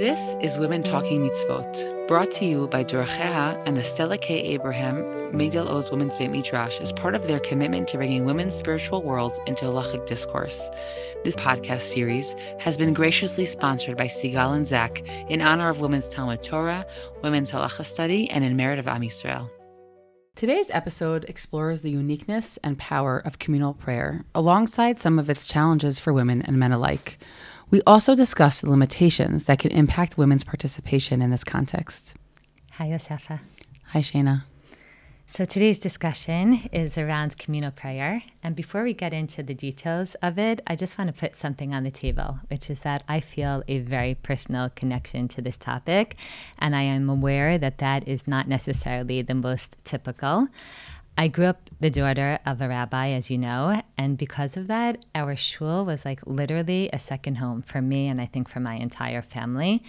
This is Women Talking Mitzvot, brought to you by Deracheha and the Stella K. Abraham Migdal Oz Women's Beit Midrash as part of their commitment to bringing women's spiritual worlds into halachic discourse. This podcast series has been graciously sponsored by Sigal and Zach in honor of Women's Talmud Torah, Women's Halacha Study, and in merit of Am Yisrael. Today's episode explores the uniqueness and power of communal prayer, alongside some of its challenges for women and men alike. We also discuss the limitations that can impact women's participation in this context. Hi, Yosefa. Hi, Shana. So today's discussion is around communal prayer. And before we get into the details of it, I just want to put something on the table, which is that I feel a very personal connection to this topic. And I am aware that that is not necessarily the most typical. I grew up the daughter of a rabbi, as you know, and because of that, our shul was like literally a second home for me and I think for my entire family.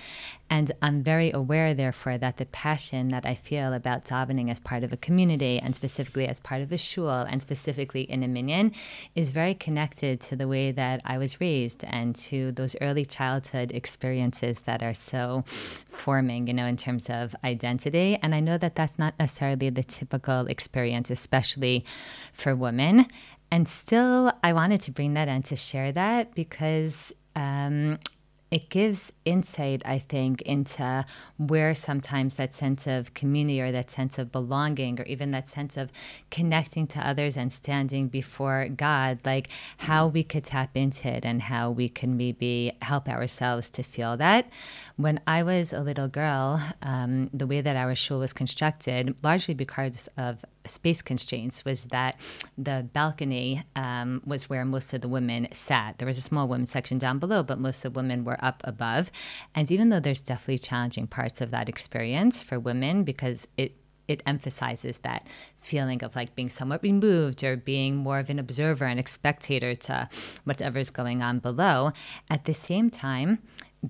And I'm very aware, therefore, that the passion that I feel about davening as part of a community and specifically as part of a shul and specifically in a minyan is very connected to the way that I was raised and to those early childhood experiences that are so forming, in terms of identity. And I know that that's not necessarily the typical experience, especially for women. And still, I wanted to bring that in to share that because it gives insight, I think, into where sometimes that sense of community or that sense of belonging or even that sense of connecting to others and standing before God, like how we could tap into it and how we can maybe help ourselves to feel that. When I was a little girl, the way that our shul was constructed, largely because of space constraints, was that the balcony was where most of the women sat. There was a small women's section down below, but most of the women were up above. And even though there's definitely challenging parts of that experience for women because it emphasizes that feeling of like being somewhat removed or being more of an observer and a spectator to whatever's going on below, at the same time,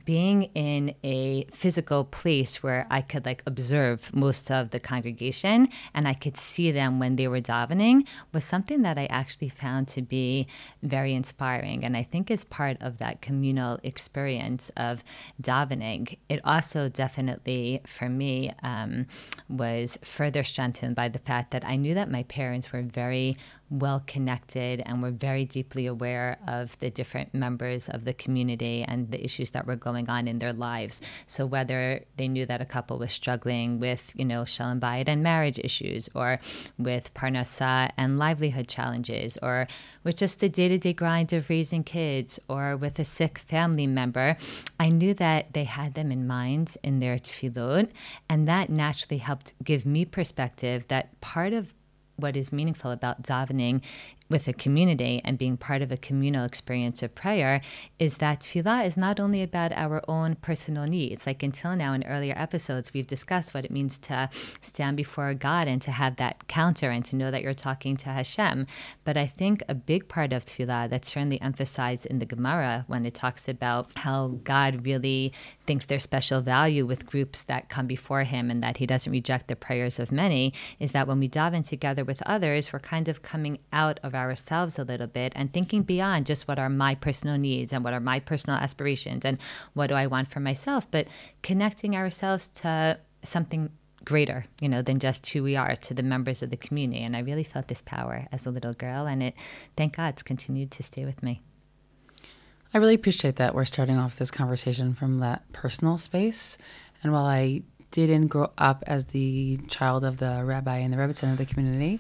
being in a physical place where I could like observe most of the congregation and I could see them when they were davening was something that I actually found to be very inspiring. And I think is part of that communal experience of davening. It also definitely, for me, was further strengthened by the fact that I knew that my parents were very well connected and were very deeply aware of the different members of the community and the issues that were going on in their lives. So whether they knew that a couple was struggling with, shalom bayit and marriage issues, or with parnasa and livelihood challenges, or with just the day-to-day grind of raising kids, or with a sick family member, I knew that they had them in mind in their tefillot, and that naturally helped give me perspective that part of what is meaningful about davening with a community and being part of a communal experience of prayer is that tefillah is not only about our own personal needs. Like until now in earlier episodes, we've discussed what it means to stand before God and to have that counter and to know that you're talking to Hashem. But I think a big part of tefillah that's certainly emphasized in the Gemara when it talks about how God really thinks there's special value with groups that come before him and that he doesn't reject the prayers of many, is that when we daven together with others, we're kind of coming out of ourselves a little bit and thinking beyond just what are my personal needs and what are my personal aspirations and what do I want for myself, but connecting ourselves to something greater, than just who we are, to the members of the community. And I really felt this power as a little girl, and it, thank God, it's continued to stay with me. I really appreciate that we're starting off this conversation from that personal space. And while I didn't grow up as the child of the rabbi and the rebbitzin of the community,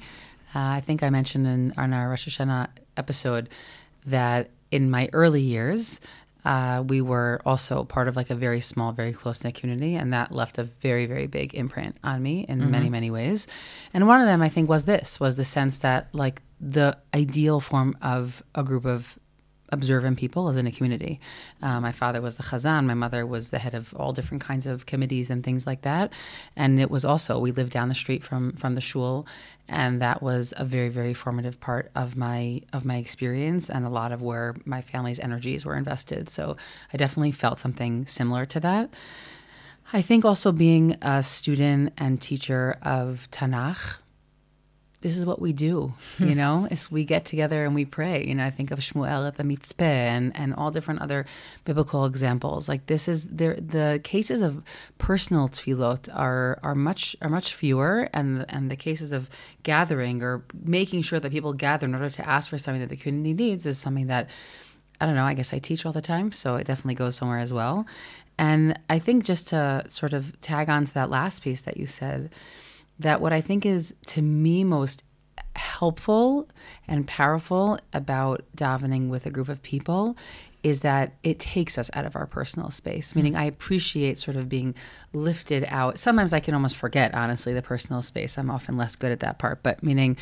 I think I mentioned in our Rosh Hashanah episode that in my early years, we were also part of like a very small, very close-knit community, and that left a very, very big imprint on me in many, many ways. And one of them, I think, was the sense that like the ideal form of a group of observant people is in a community. My father was the chazan. My mother was the head of all different kinds of committees and things like that. And it was also, we lived down the street from the shul, and that was a very, very formative part of my experience and a lot of where my family's energies were invested. So I definitely felt something similar to that. I think also being a student and teacher of Tanakh this is what we do, is we get together and we pray. I think of Shmuel at the mitzpeh and all different other biblical examples. Like this is the cases of personal tefillot are much fewer, and the cases of gathering or making sure that people gather in order to ask for something that the community needs is something that, I don't know, I guess I teach all the time, so it definitely goes somewhere as well. And I think just to sort of tag on to that last piece that you said, that what I think is, to me, most helpful and powerful about davening with a group of people is that it takes us out of our personal space, meaning I appreciate sort of being lifted out. Sometimes I can almost forget, honestly, the personal space. I'm often less good at that part, but meaning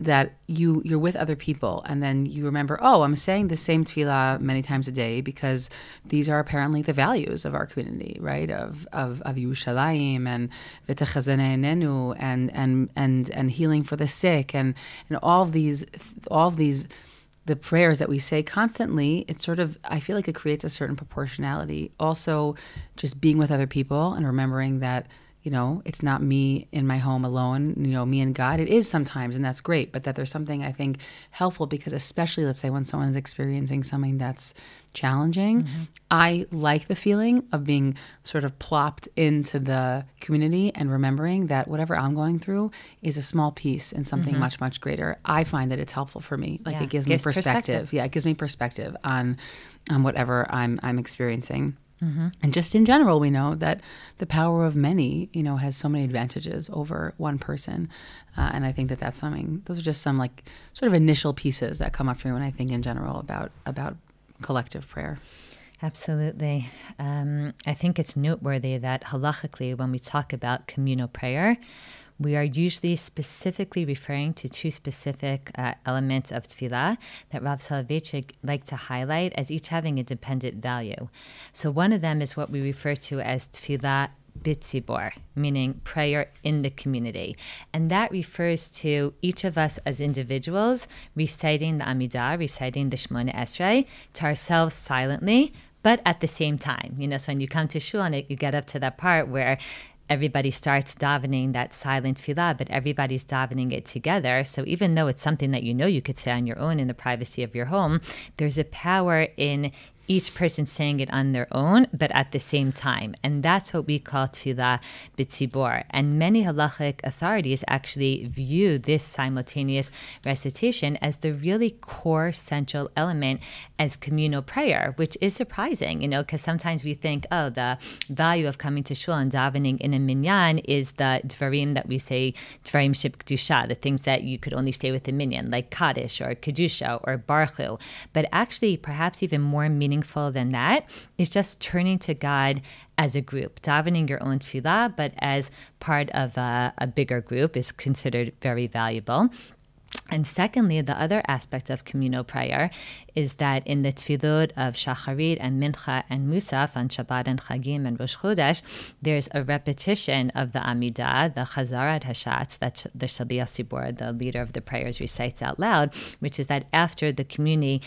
that you're with other people and then you remember, oh, I'm saying the same tefillah many times a day because these are apparently the values of our community, right? Of Yerushalayim and v'techazene enenu and healing for the sick and all of these the prayers that we say constantly. It's sort of, I feel like it creates a certain proportionality. Also, just being with other people and remembering that, it's not me in my home alone, me and God. It is sometimes, and that's great, but that there's something I think helpful because especially, let's say, when someone's experiencing something that's challenging, I like the feeling of being sort of plopped into the community and remembering that whatever I'm going through is a small piece in something much, much greater. I find that it's helpful for me. Like it gives me perspective. Yeah, it gives me perspective on whatever I'm experiencing. And just in general, we know that the power of many, has so many advantages over one person. And I think that that's something, those are just some like sort of initial pieces that come up for me when I think in general about collective prayer. Absolutely. I think it's noteworthy that halachically, when we talk about communal prayer, we are usually specifically referring to two specific elements of tefillah that Rav Soloveitchik liked to highlight as each having a dependent value. So one of them is what we refer to as tefillah b'tzibor, meaning prayer in the community. And that refers to each of us as individuals reciting the Amidah, reciting the Shemona Esrei to ourselves silently, but at the same time. So when you come to shul and you get up to that part where everybody starts davening that silent tefillah, but everybody's davening it together. So even though it's something that you could say on your own in the privacy of your home, there's a power in each person saying it on their own, but at the same time. And that's what we call tefillah b'tzibor. And many halachic authorities actually view this simultaneous recitation as the really core central element as communal prayer, which is surprising, because sometimes we think, oh, the value of coming to shul and davening in a minyan is the dvarim that we say, dvarim sheb kedusha, the things that you could only say with the minyan, like kaddish or kedusha or baruch hu. But actually, perhaps even more meaningful than that is just turning to God as a group. Davening your own tefillah, but as part of a bigger group is considered very valuable. And secondly, the other aspect of communal prayer is that in the tefillot of Shacharit and Mincha and Musaf on Shabbat and Chagim and Rosh Chodesh, there's a repetition of the Amidah, the Chazarat Hashatz, that the Shaliach Tzibor, the leader of the prayers, recites out loud, which is that after the community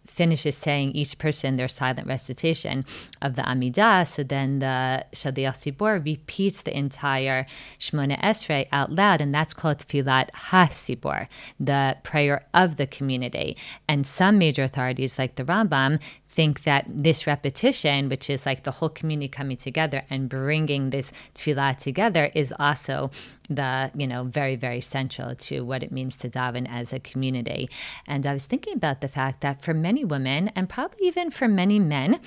finishes saying each person their silent recitation of the Amidah, so then the Shaliach Tzibor repeats the entire Shemona Esrei out loud, and that's called Tfilat HaSibor, the prayer of the community. And some major authorities, like the Rambam, think that this repetition, which is like the whole community coming together and bringing this tefillah together, is also the, very, very central to what it means to daven as a community. And I was thinking about the fact that for many women, and probably even for many men,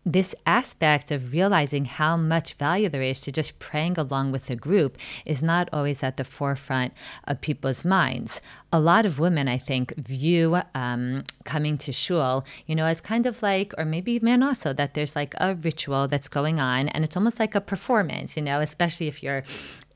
this aspect of realizing how much value there is to just praying along with a group is not always at the forefront of people's minds. A lot of women, I think, view coming to shul, as kind of like, or maybe men also, that there's like a ritual that's going on, and it's almost like a performance, especially if you're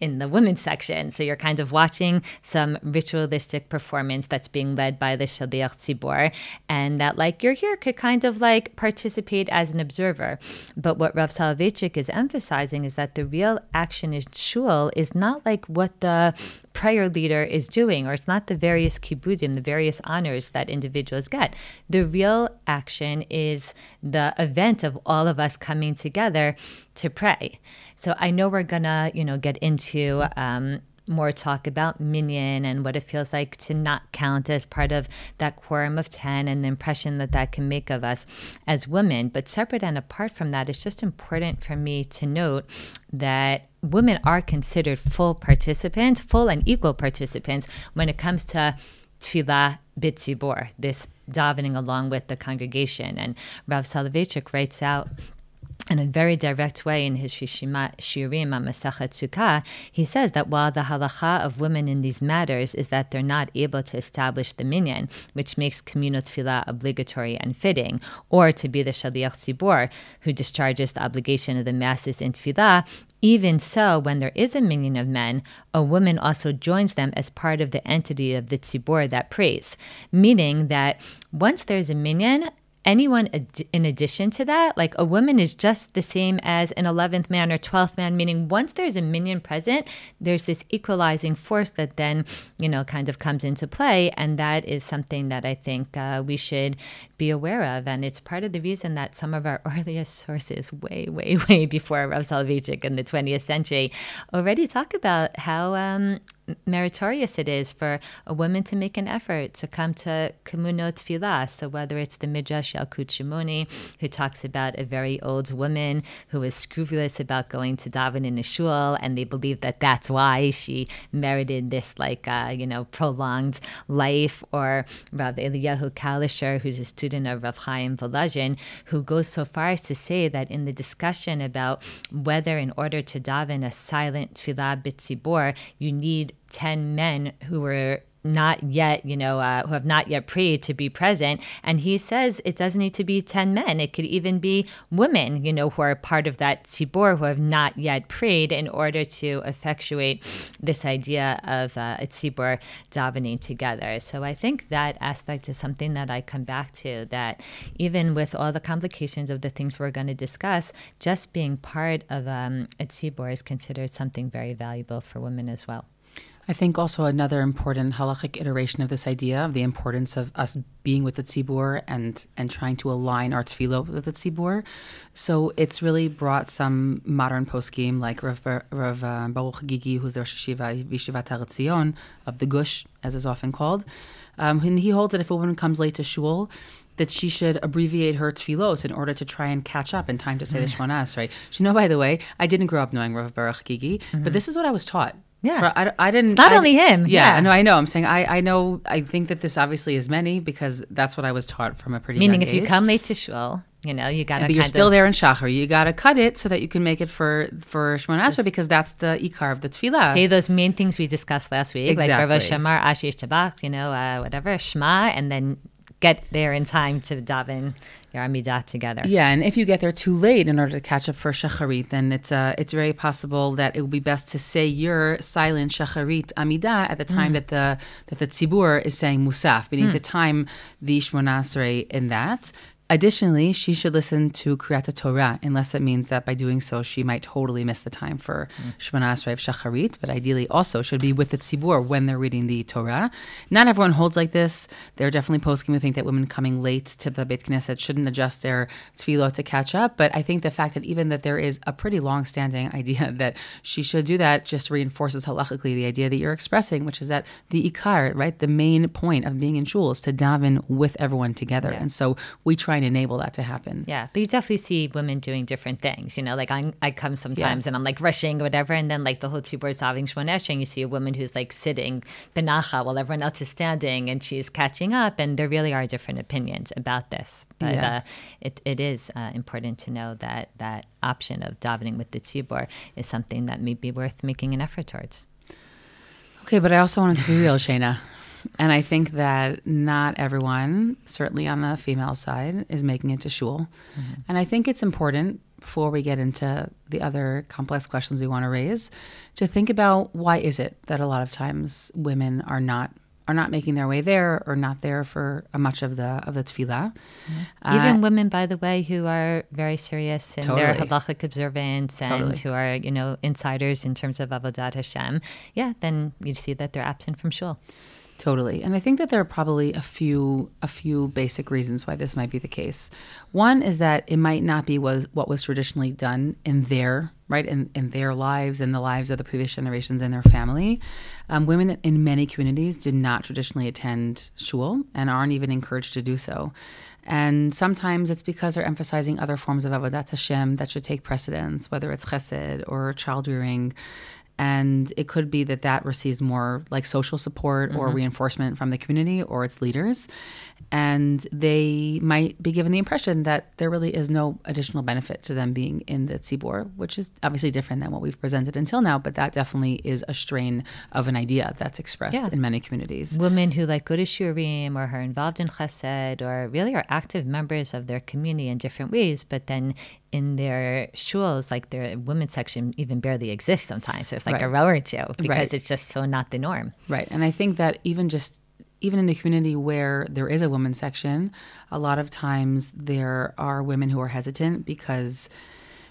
in the women's section. So you're kind of watching some ritualistic performance that's being led by the Shaliach Tzibor, and that like you're here could kind of like participate as an observer. But what Rav Soloveitchik is emphasizing is that the real action in shul is not like what the prayer leader is doing, or it's not the various kibudim, the various honors that individuals get. The real action is the event of all of us coming together to pray. So I know we're gonna, get into more talk about minyan and what it feels like to not count as part of that quorum of 10 and the impression that that can make of us as women. But separate and apart from that, it's just important for me to note that women are considered full participants, full and equal participants when it comes to tefillah b'tzibor, this davening along with the congregation. And Rav Soloveitchik writes out in a very direct way in his Shiurim on Masechet Sukkah, he says that while the halacha of women in these matters is that they're not able to establish the minyan, which makes communal tefillah obligatory and fitting, or to be the shaliach tzibor, who discharges the obligation of the masses in tefillah, even so, when there is a minyan of men, a woman also joins them as part of the entity of the tzibor that prays, meaning that once there's a minyan, anyone in addition to that, like a woman is just the same as an 11th man or 12th man, meaning once there's a minyan present, there's this equalizing force that then, kind of comes into play. And that is something that I think we should be aware of. And it's part of the reason that some of our earliest sources, way, way, way before Rav Soloveitchik in the 20th century, already talk about how meritorious it is for a woman to make an effort to come to Communal tefillah. So whether it's the Midrash Yalkut Shimoni, who talks about a very old woman who was scrupulous about going to daven in a shul, and they believe that that's why she merited this prolonged life, or Rav Eliyahu Kalisher, who's a student of Rav Chaim Volozhin, who goes so far as to say that in the discussion about whether in order to daven a silent tefillah b'tzibor, you need 10 men who were not yet, who have not yet prayed to be present. And he says it doesn't need to be 10 men. It could even be women, who are part of that tzibor who have not yet prayed, in order to effectuate this idea of a tzibor davening together. So I think that aspect is something that I come back to, that even with all the complications of the things we're going to discuss, just being part of a tzibor is considered something very valuable for women as well. I think also another important halachic iteration of this idea of the importance of us being with the tzibur and trying to align our tefillah with the tzibur. So it's really brought some modern poskim like Rav Baruch Gigi, who's the Rosh Yeshiva Yeshivat Har Tzion of the Gush, as is often called. And he holds that if a woman comes late to shul, that she should abbreviate her tefillot in order to try and catch up in time to say the Shemona Esrei. By the way, I didn't grow up knowing Rav Baruch Gigi, but this is what I was taught. Yeah, I didn't. It's not only him. Yeah, no, I know. I'm saying I know. I think that this obviously is many, because that's what I was taught from a pretty young age. Meaning, if you come late to shul, you got to. But you're still there in Shachar. You got to cut it so that you can make it for Shemona Esrei, because that's the ikar of the tefillah. Say those main things we discussed last week, exactly. Like Baruch Shamar, Ashish Tabach, whatever Shema, and then get there in time to daven your Amidah together. Yeah, and if you get there too late in order to catch up for Shacharit, then it's very possible that it would be best to say your silent Shacharit Amidah at the time that the Tzibur is saying Musaf, meaning to time the Shemona Esrei in that. Additionally, she should listen to Kriyat Torah, unless it means that by doing so, she might totally miss the time for Shemona Esrei of Shacharit, but ideally also should be with the Tzibur when they're reading the Torah. Not everyone holds like this. There are definitely poskim who think that women coming late to the Beit Knesset shouldn't adjust their tefillot to catch up, but I think the fact that even that there is a pretty long-standing idea that she should do that just reinforces halachically the idea that you're expressing, which is that the ikar, right, the main point of being in shul is to daven with everyone together. Yeah. And so we try and enable that to happen. Yeah, but you definitely see women doing different things. Like I come sometimes and I'm like rushing or whatever, and then like the whole two boards having Shemona Esrei, and you see a woman who's like sitting benacha while everyone else is standing, and she's catching up. And there really are different opinions about this. But it is important to know that that option of davening with the tzibur is something that may be worth making an effort towards. Okay, but I also wanted to be real, Shayna. And I think that not everyone, certainly on the female side, is making it to shul. And I think it's important, before we get into the other complex questions we want to raise, to think about why is it that a lot of times women are not making their way there, or not there for much of the tefillah. Even women, by the way, who are very serious in their halachic observance and who are, insiders in terms of avodat Hashem. Yeah, then you see that they're absent from shul. Totally. And I think that there are probably a few basic reasons why this might be the case. One is that it might not be what was traditionally done in their lives and the lives of the previous generations and their family. Women in many communities do not traditionally attend shul and aren't even encouraged to do so. And sometimes it's because they're emphasizing other forms of avodat Hashem that should take precedence, whether it's chesed or child rearing. And it could be that receives more like social support or reinforcement from the community or its leaders. And they might be given the impression that there really is no additional benefit to them being in the tzibur, which is obviously different than what we've presented until now. But that definitely is a strain of an idea that's expressed in many communities. Women who like go to shurim or are involved in chesed or really are active members of their community in different ways, but then in their shuls, like their women's section even barely exists sometimes. There's like a row or two because it's just so not the norm. Right. And I think that even in a community where there is a women's section, a lot of times there are women who are hesitant because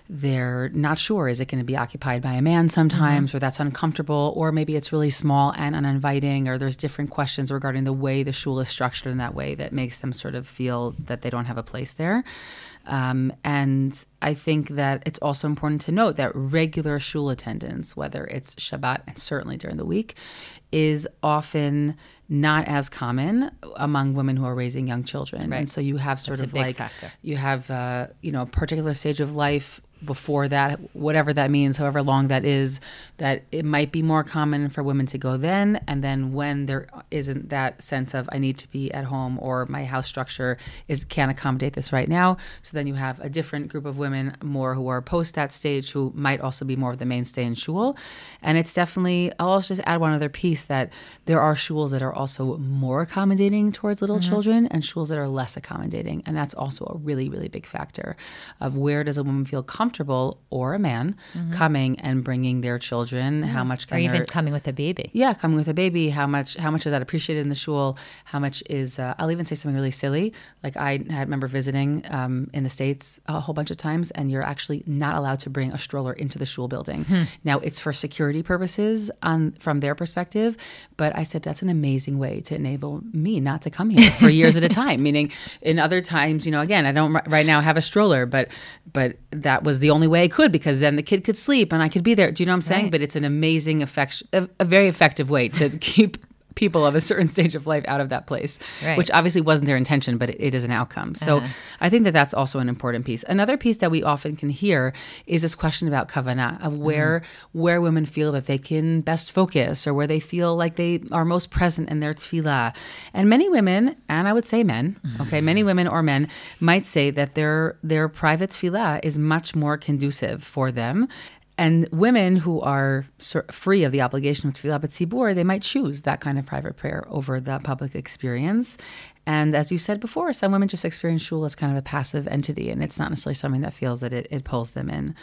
they're not sure, is it going to be occupied by a man sometimes, or that's uncomfortable, or maybe it's really small and uninviting, or there's different questions regarding the way the shul is structured in that way that makes them sort of feel that they don't have a place there. And I think that it's also important to note that regular shul attendance, whether it's Shabbat and certainly during the week, is often not as common among women who are raising young children. Right. And so you have sort of like, factor. You have, a particular stage of life before that, whatever that means, however long that is, that it might be more common for women to go then. And then when there isn't that sense of I need to be at home or my house structure can't accommodate this right now. So then you have a different group of women more who are post that stage who might also be more of the mainstay in shul. And it's definitely, I'll also just add one other piece that there are shuls that are also more accommodating towards little children and shuls that are less accommodating. And that's also a really, really big factor of where does a woman feel comfortable or a man coming and bringing their children, how much can or even coming with a baby. Yeah, coming with a baby, how much is that appreciated in the shul? How much is, I'll even say something really silly. Like I remember visiting in the States a whole bunch of times, and you're actually not allowed to bring a stroller into the shul building. Now, it's for security purposes from their perspective, but I said that's an amazing way to enable me not to come here for years at a time. Meaning in other times, again, I don't right now have a stroller, but that was the only way I could, because then the kid could sleep and I could be there. Do you know what I'm saying? Right. But it's an amazing a very effective way to keep people of a certain stage of life out of that place, which obviously wasn't their intention, but it is an outcome. So I think that that's also an important piece. Another piece that we often can hear is this question about kavanah, of where women feel that they can best focus, or where they feel like they are most present in their tefillah. And many women, and I would say men, many women or men might say that their private tefillah is much more conducive for them. And women who are free of the obligation of tefillah b'tzibur, they might choose that kind of private prayer over the public experience. And as you said before, some women just experience shul as kind of a passive entity, and it's not necessarily something that feels that it pulls them in.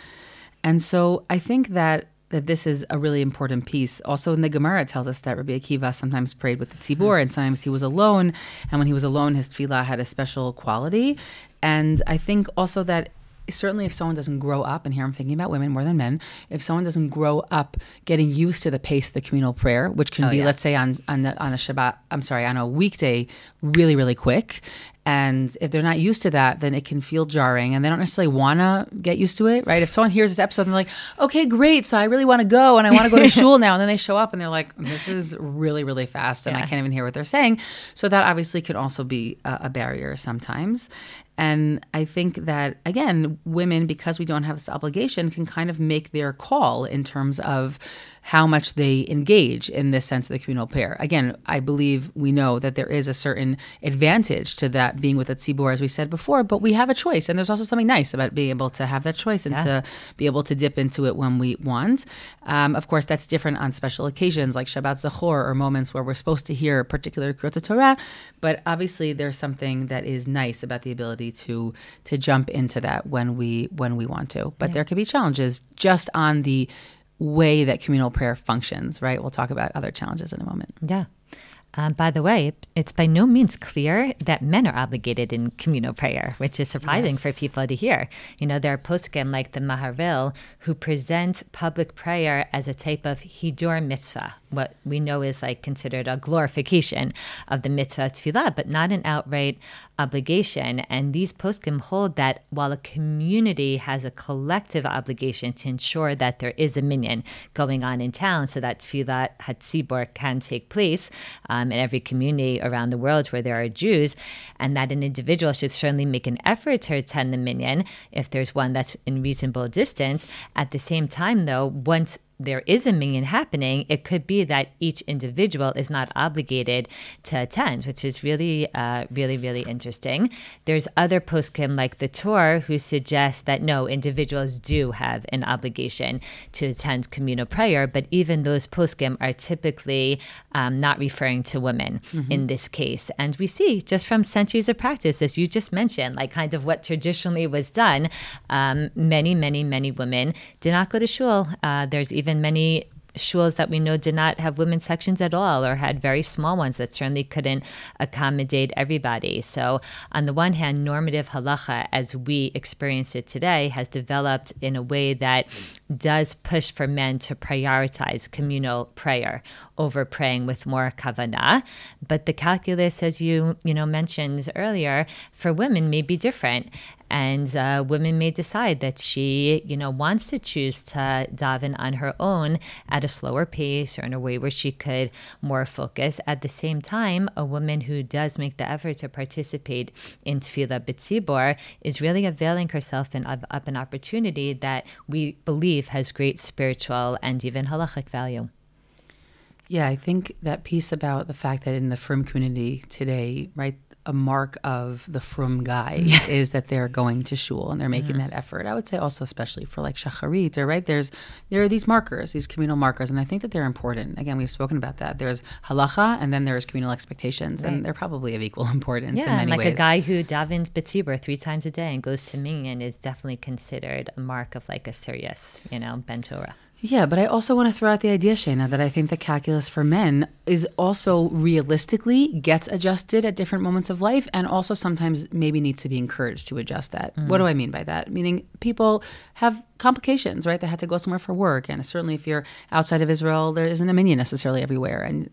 And so I think that this is a really important piece. Also in the Gemara, it tells us that Rabbi Akiva sometimes prayed with the tzibur, and sometimes he was alone. And when he was alone, his tefillah had a special quality. And I think also that certainly if someone doesn't grow up, and here I'm thinking about women more than men, if someone doesn't grow up getting used to the pace of the communal prayer, which can be, let's say on a weekday, really, really quick. And if they're not used to that, then it can feel jarring, and they don't necessarily want to get used to it, right? If someone hears this episode and they're like, okay, great, so I really want to go, and I want to go to shul now, and then they show up and they're like, this is really, really fast, and I can't even hear what they're saying. So that obviously could also be a barrier sometimes. And I think that, again, women, because we don't have this obligation, can kind of make their call in terms of how much they engage in this sense of the communal prayer. Again, I believe we know that there is a certain advantage to that being with a tzibur, as we said before, but we have a choice. And there's also something nice about being able to have that choice and to be able to dip into it when we want. Of course, that's different on special occasions like Shabbat Zachor, or moments where we're supposed to hear particular Kriyot Torah. But obviously, there's something that is nice about the ability to jump into that when we want to. But there could be challenges just on the way that communal prayer functions, right? We'll talk about other challenges in a moment. Yeah. By the way, it's by no means clear that men are obligated in communal prayer, which is surprising for people to hear. There are poskim like the Maharil who present public prayer as a type of hidur mitzvah, what we know is considered a glorification of the mitzvah tefillah, but not an outright obligation. And these poskim hold that while a community has a collective obligation to ensure that there is a minyan going on in town so that tefillah hatzibor can take place, in every community around the world where there are Jews, and that an individual should certainly make an effort to attend the minyan if there's one that's in reasonable distance. At the same time, though, once there is a minyan happening, it could be that each individual is not obligated to attend, which is really, really interesting. There's other poskim like the Torah who suggest that no, individuals do have an obligation to attend communal prayer, but even those poskim are typically not referring to women in this case. And we see just from centuries of practice, as you just mentioned, kind of what traditionally was done, many women did not go to shul. There's even many shuls that we know did not have women's sections at all, or had very small ones that certainly couldn't accommodate everybody. So on the one hand, normative halacha, as we experience it today, has developed in a way that does push for men to prioritize communal prayer over praying with more kavanah. But the calculus, as you mentioned earlier, for women may be different. And women may decide that she, wants to choose to daven on her own at a slower pace or in a way where she could more focus. At the same time, a woman who does make the effort to participate in tefillah b'tzibor is really availing herself of an opportunity that we believe has great spiritual and even halachic value. Yeah, I think that piece about the fact that in the frum community today, right, a mark of the frum guy is that they're going to shul and they're making that effort. I would say also especially for shacharit, or right, there are these markers, these communal markers, and I think that they're important. Again, we've spoken about that. There's halacha and then there's communal expectations, and they're probably of equal importance in many ways. A guy who davens b'tzibur 3 times a day and goes to minyan is definitely considered a mark of a serious, ben Torah. Yeah, but I also want to throw out the idea, Shayna, that I think the calculus for men is also realistically gets adjusted at different moments of life, and also sometimes maybe needs to be encouraged to adjust that. What do I mean by that? Meaning people have complications, right? They had to go somewhere for work, and certainly if you're outside of Israel, there isn't a minyan necessarily everywhere, and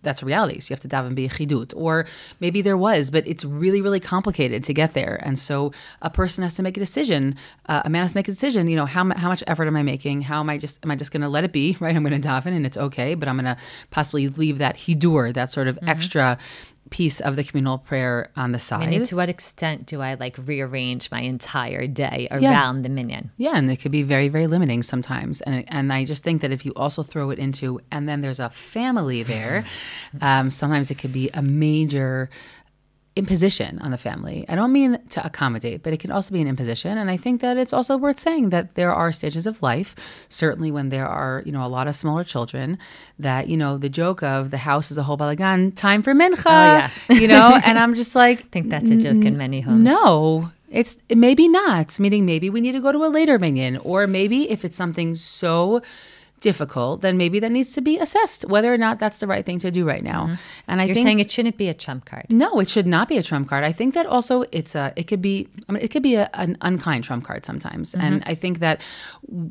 that's a reality. So you have to daven b'yechidut, or maybe there was, but it's really, really complicated to get there, and so a person has to make a decision. A man has to make a decision. How much effort am I making? Am I just going to let it be? Right? I'm going to daven, and it's okay, but I'm going to possibly leave that hidur, that sort of extra piece of the communal prayer on the side. And to what extent do I rearrange my entire day around the minyan? Yeah, and it could be very, very limiting sometimes. And I just think that if you also throw it into, and then there's a family there, sometimes it could be a major imposition on the family. I don't mean to accommodate, but it can also be an imposition. And I think that it's also worth saying that there are stages of life, certainly when there are, a lot of smaller children, that, the joke of the house is a whole balagan, time for mincha, and I'm just I think that's a joke in many homes. No, it's maybe not, meaning maybe we need to go to a later minyan, or maybe if it's something so difficult, then maybe that needs to be assessed whether or not that's the right thing to do right now. And You're saying it shouldn't be a trump card. No, it should not be a trump card. I think that also it could be an unkind trump card sometimes. And I think that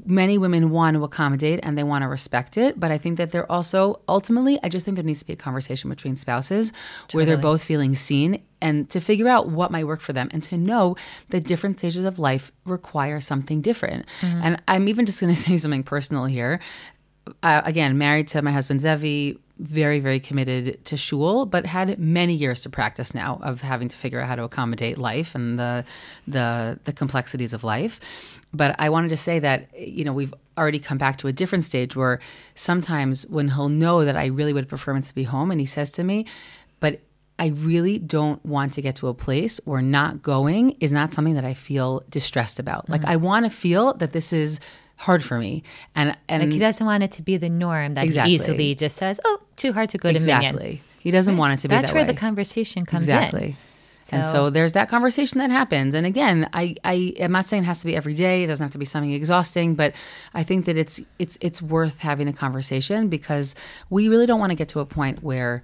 many women want to accommodate and they want to respect it, but I think that they're also ultimately, I just think there needs to be a conversation between spouses where they're both feeling seen, and to figure out what might work for them, and to know that different stages of life require something different. And I'm even just going to say something personal here. Again, married to my husband Zevi, very, very committed to shul, but had many years to practice now of having to figure out how to accommodate life and the complexities of life. But I wanted to say that, we've already come back to a different stage where sometimes when he'll know that I really would prefer him to be home, and he says to me, but I really don't want to get to a place where not going is not something that I feel distressed about. I want to feel that this is hard for me. And he doesn't want it to be the norm that he easily just says, too hard to go to minyan. Exactly. He doesn't want it to be that way. That's where the conversation comes in. Exactly. And so there's that conversation that happens. And again, I'm not saying it has to be every day. It doesn't have to be something exhausting, but I think that it's worth having the conversation, because we really don't want to get to a point where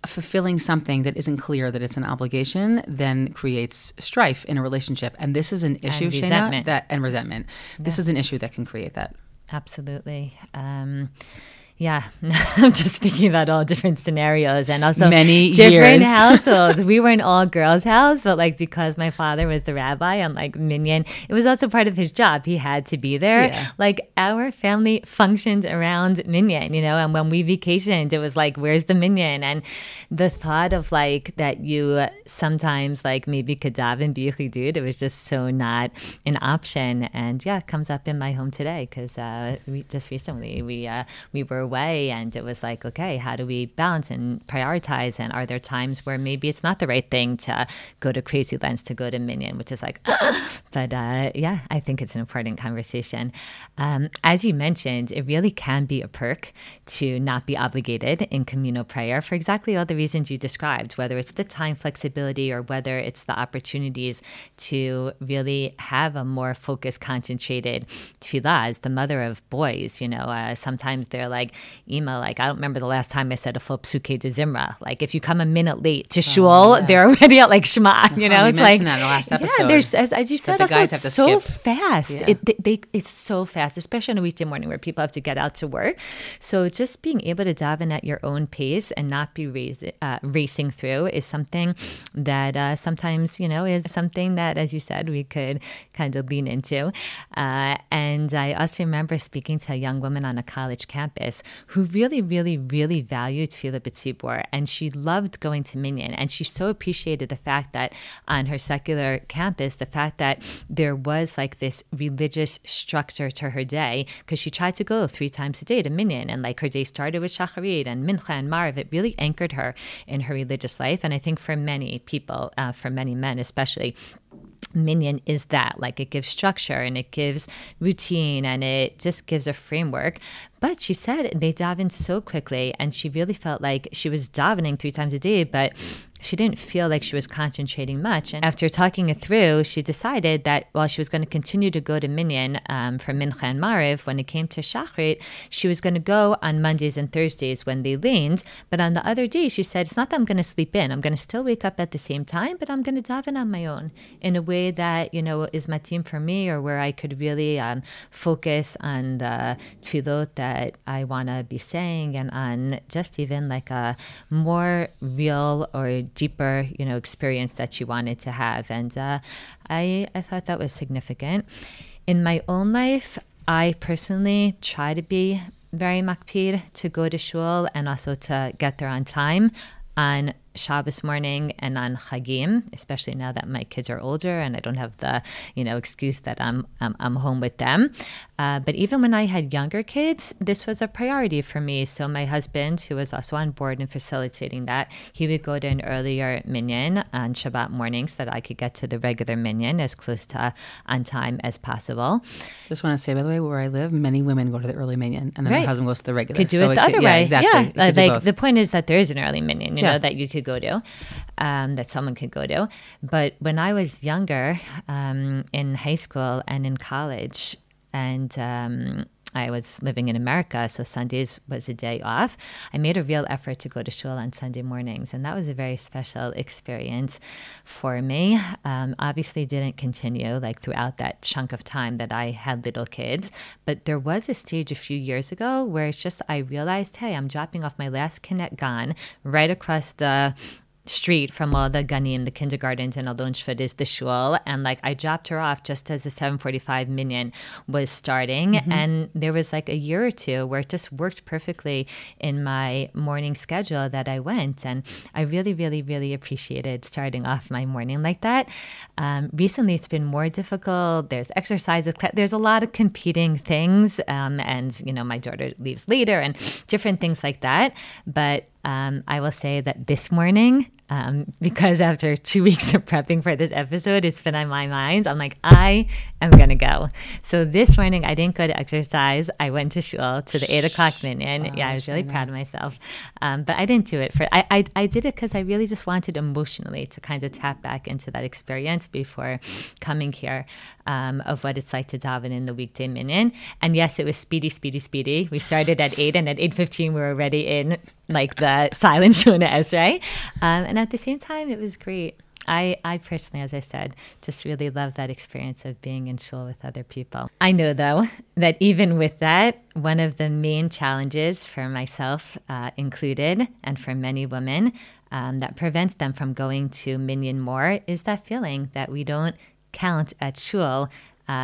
fulfilling something that isn't clear that it's an obligation then creates strife in a relationship. And this is an issue, Shayna, and resentment. Yeah. This is an issue that can create that. Absolutely. Yeah, I'm just thinking about all different scenarios and also many different years. households. We were an all-girls house, but like because my father was the rabbi on like Minyan, it was also part of his job. He had to be there. Yeah. Like our family functioned around Minyan, and when we vacationed, it was like, where's the Minyan? And the thought of like that you sometimes like maybe could daven b'yichidut, it was just so not an option. And yeah, it comes up in my home today because we just recently we were away, and it was like, okay, how do we balance and prioritize? And are there times where maybe it's not the right thing to go to Crazy Lens, to go to Minyan, which is like, but yeah, I think it's an important conversation. As you mentioned, it really can be a perk to not be obligated in communal prayer for exactly all the reasons you described, whether it's the time flexibility or whether it's the opportunities to really have a more focused, concentrated tefillah. As the mother of boys, sometimes they're like, Ima, like, I don't remember the last time I said a full psuke de Zimra. Like, if you come a minute late to shul, they're already at like Shema, We it's like, that in the last episode. Yeah, there's, as you said, also it's so fast. Yeah. It's so fast, especially on a weekday morning where people have to get out to work. So just being able to daven at your own pace and not be racing through is something that sometimes, is something that, as you said, we could kind of lean into. And I also remember speaking to a young woman on a college campus who really, really, really valued Tefillah B'tzibur, and she loved going to Minyan, and she so appreciated the fact that on her secular campus, the fact that there was like this religious structure to her day, because she tried to go 3 times a day to Minyan, and like her day started with Shacharit and Mincha and Mariv. It really anchored her in her religious life, and I think for many people, for many men especially, Minyan is that. Like, it gives structure and it gives routine and it just gives a framework. But she said they davened so quickly, and she really felt like she was davening 3 times a day, but she didn't feel like she was concentrating much. And after talking it through, she decided that while she was going to continue to go to Minyan for Mincha and Mariv, when it came to Shachrit, she was going to go on Mondays and Thursdays when they leaned. But on the other day, she said, it's not that I'm going to sleep in. I'm going to still wake up at the same time, but I'm going to daven on my own in a way that, is matim for me, or where I could really focus on the tefillot that I want to be saying, and on just even like a more real or deeper, experience that she wanted to have. And I thought that was significant. In my own life, I personally try to be very makpid to go to shul and also to get there on time on Shabbos morning and on Chagim, especially now that my kids are older and I don't have the, excuse that I'm home with them. But even when I had younger kids, this was a priority for me. So my husband, who was also on board and facilitating that, he would go to an earlier minyan on Shabbat morning so that I could get to the regular minyan as close to on time as possible. Just want to say, by the way, where I live, many women go to the early minyan, and then my husband goes to the regular. Could do it the other way. Yeah, exactly. Yeah, like the point is that there is an early minyan, that you could go to, that someone could go to. But when I was younger, in high school and in college, and I was living in America, so Sundays was a day off, I made a real effort to go to shul on Sunday mornings, and that was a very special experience for me. Obviously didn't continue like throughout that chunk of time that I had little kids, but there was a stage a few years ago where it's just, I realized, hey, I'm dropping off my last kinet gan right across the street from all the ganim, the kindergartens, and Alon Shved is the shul, and like I dropped her off just as the 7:45 minyan was starting, and there was like a year or two where it just worked perfectly in my morning schedule that I went, and I really, really, really appreciated starting off my morning like that. Recently, it's been more difficult. There's exercises, there's a lot of competing things, and my daughter leaves later and different things like that, but I will say that this morning, because after 2 weeks of prepping for this episode, it's been on my mind. I'm like, I am going to go. So this morning, I didn't go to exercise. I went to shul to the 8 o'clock minyan. Yeah, I was really proud of myself. But I didn't do it I did it because I really just wanted emotionally to kind of tap back into that experience before coming here, of what it's like to daven in the weekday minyan. And yes, it was speedy. We started at 8, and at 8:15 we were already in like the silent Shona Esrei. And at the same time, it was great. I personally, as I said, just really love that experience of being in shul with other people. I know, though, that even with that, one of the main challenges for myself included, and for many women, that prevents them from going to minyan more, is that feeling that we don't count at shul,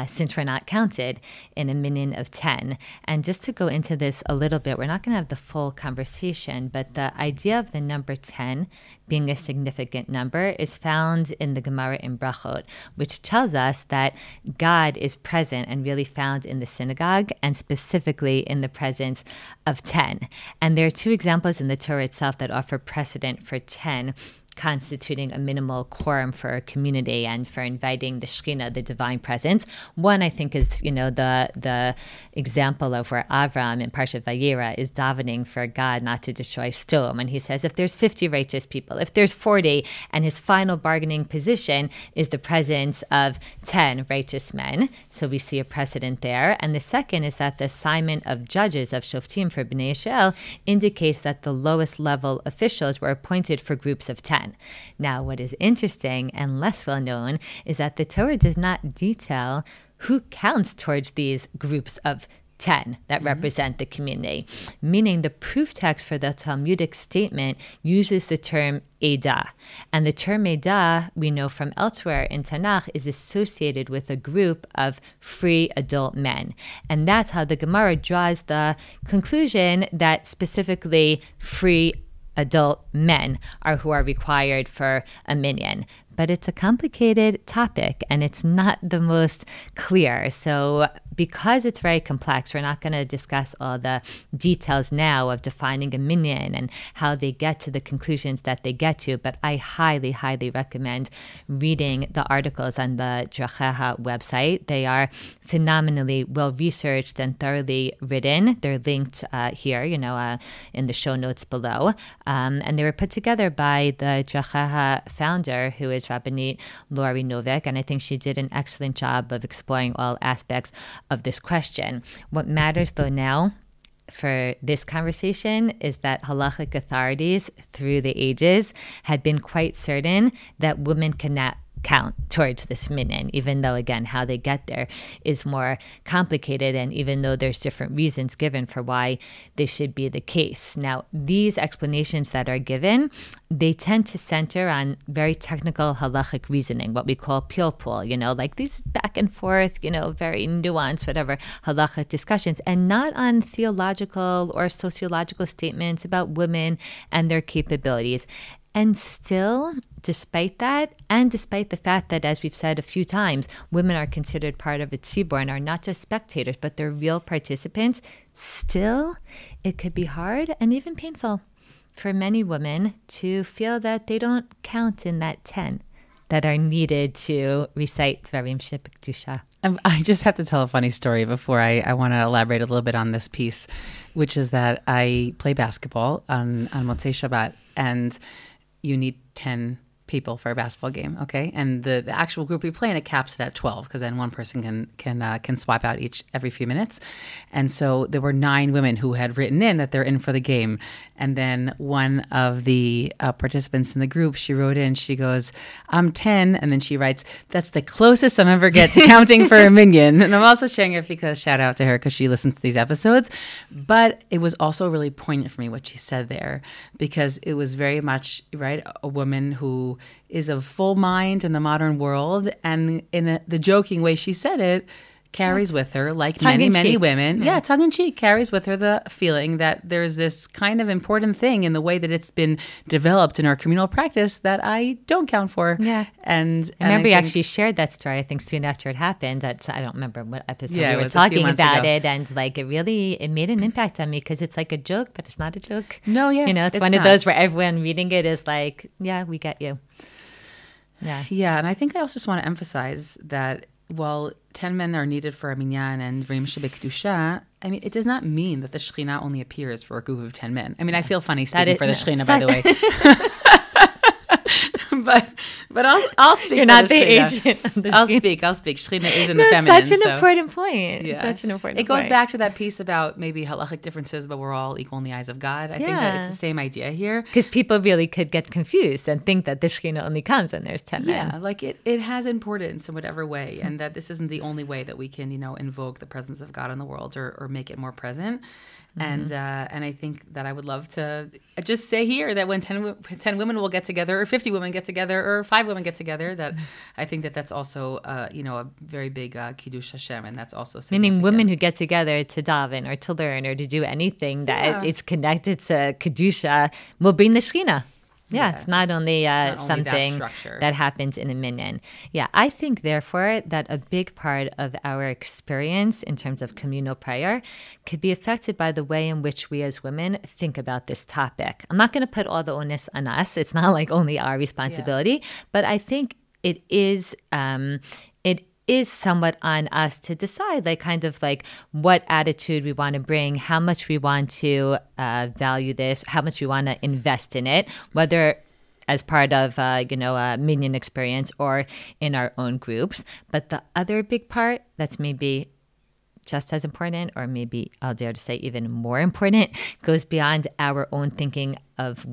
since we're not counted in a minyan of 10. And just to go into this a little bit, we're not going to have the full conversation, but the idea of the number 10 being a significant number is found in the Gemara in Brachot, which tells us that God is present and really found in the synagogue, and specifically in the presence of 10. And there are 2 examples in the Torah itself that offer precedent for 10, constituting a minimal quorum for a community and for inviting the Shekhinah, the divine presence. One, I think, is, the example of where Avram in Parshat Vayera is davening for God not to destroy Sodom. And he says, if there's 50 righteous people, if there's 40, and his final bargaining position is the presence of 10 righteous men. So we see a precedent there. And the second is that the assignment of judges, of Shoftim for Bnei Yisrael, indicates that the lowest level officials were appointed for groups of 10. Now, what is interesting and less well known is that the Torah does not detail who counts towards these groups of 10 that represent the community, meaning the proof text for the Talmudic statement uses the term Edah. And the term Edah, we know from elsewhere in Tanakh, is associated with a group of free adult men. And that's how the Gemara draws the conclusion that specifically free adult men are who are required for a minyan. But it's a complicated topic, and it's not the most clear. So because it's very complex, we're not going to discuss all the details now of defining a minyan and how they get to the conclusions that they get to. But I highly, highly recommend reading the articles on the Deracheha website. They are phenomenally well-researched and thoroughly written. They're linked here, in the show notes below. And they were put together by the Deracheha founder, who is Rabbanit Lori Novik, and I think she did an excellent job of exploring all aspects of this question. What matters, though, now for this conversation is that halachic authorities through the ages had been quite certain that women cannot count towards this minyan, even though, again, how they get there is more complicated, and even though there's different reasons given for why this should be the case. Now, these explanations that are given, they tend to center on very technical halachic reasoning, what we call pilpul, like these back and forth, very nuanced, whatever, halachic discussions, and not on theological or sociological statements about women and their capabilities. And still, despite that, and despite the fact that, as we've said a few times, women are considered part of a tzibur and are not just spectators, but they're real participants, still, it could be hard and even painful for many women to feel that they don't count in that 10 that are needed to recite Dvarim Shebekdusha. I just have to tell a funny story before I want to elaborate a little bit on this piece, which is that I play basketball on Motzei Shabbat, and you need 10 people for a basketball game, okay? And the actual group we play in, it caps it at 12, because then one person can swap out every few minutes. And so there were 9 women who had written in that they're in for the game. And then one of the participants in the group, she wrote in, she goes, I'm 10. And then she writes, that's the closest I'm ever get to counting for a minyan. And I'm also sharing it because, shout out to her, because she listens to these episodes. But it was also really poignant for me what she said there, because it was very much, right, a woman who is of full mind in the modern world. And in the joking way she said it, carries with her, like many women, tongue in cheek, carries with her the feeling that there's this kind of important thing in the way that it's been developed in our communal practice that I don't count for. Yeah. And I remember you actually shared that story, I think, soon after it happened. I don't remember what episode we were talking about it. And like, it made an impact on me because it's like a joke, but it's not a joke. No, yeah. It's one of those where everyone reading it is like, yeah, we get you. Yeah. Yeah. And I think I also just want to emphasize that while 10 men are needed for a minyan and Dvarim Shebekdusha, I mean, it does not mean that the Shekhinah only appears for a group of 10 men. I mean, I feel funny speaking for the Shekhinah, by the way. But I'll speak. You're not the agent of the Shekhinah. I'll speak. Shekhinah is in the feminine. Such an important point. Yeah. Such an important point. It goes back to that piece about maybe halachic differences, but we're all equal in the eyes of God. I think that it's the same idea here. Because people really could get confused and think that the Shekhinah only comes when there's 10 men. Yeah, like it has importance in whatever way, and that this isn't the only way that we can, invoke the presence of God in the world or make it more present. Mm-hmm. And I think that I would love to just say here that when 10 women will get together, or 50 women get together, or 5 women get together, that I think that that's also, a very big Kiddush Hashem, and that's also significant. Meaning women who get together to daven or to learn or to do anything that is connected to Kedusha will bring the Shekhinah. Yeah, it's not only something that happens in a minyan. Yeah, I think, therefore, that a big part of our experience in terms of communal prayer could be affected by the way in which we as women think about this topic. I'm not going to put all the onus on us. It's not like only our responsibility, but I think it is somewhat on us to decide, what attitude we want to bring, how much we want to value this, how much we want to invest in it, whether as part of, a minyan experience or in our own groups. But the other big part that's maybe just as important, or maybe I'll dare to say even more important, goes beyond our own thinking of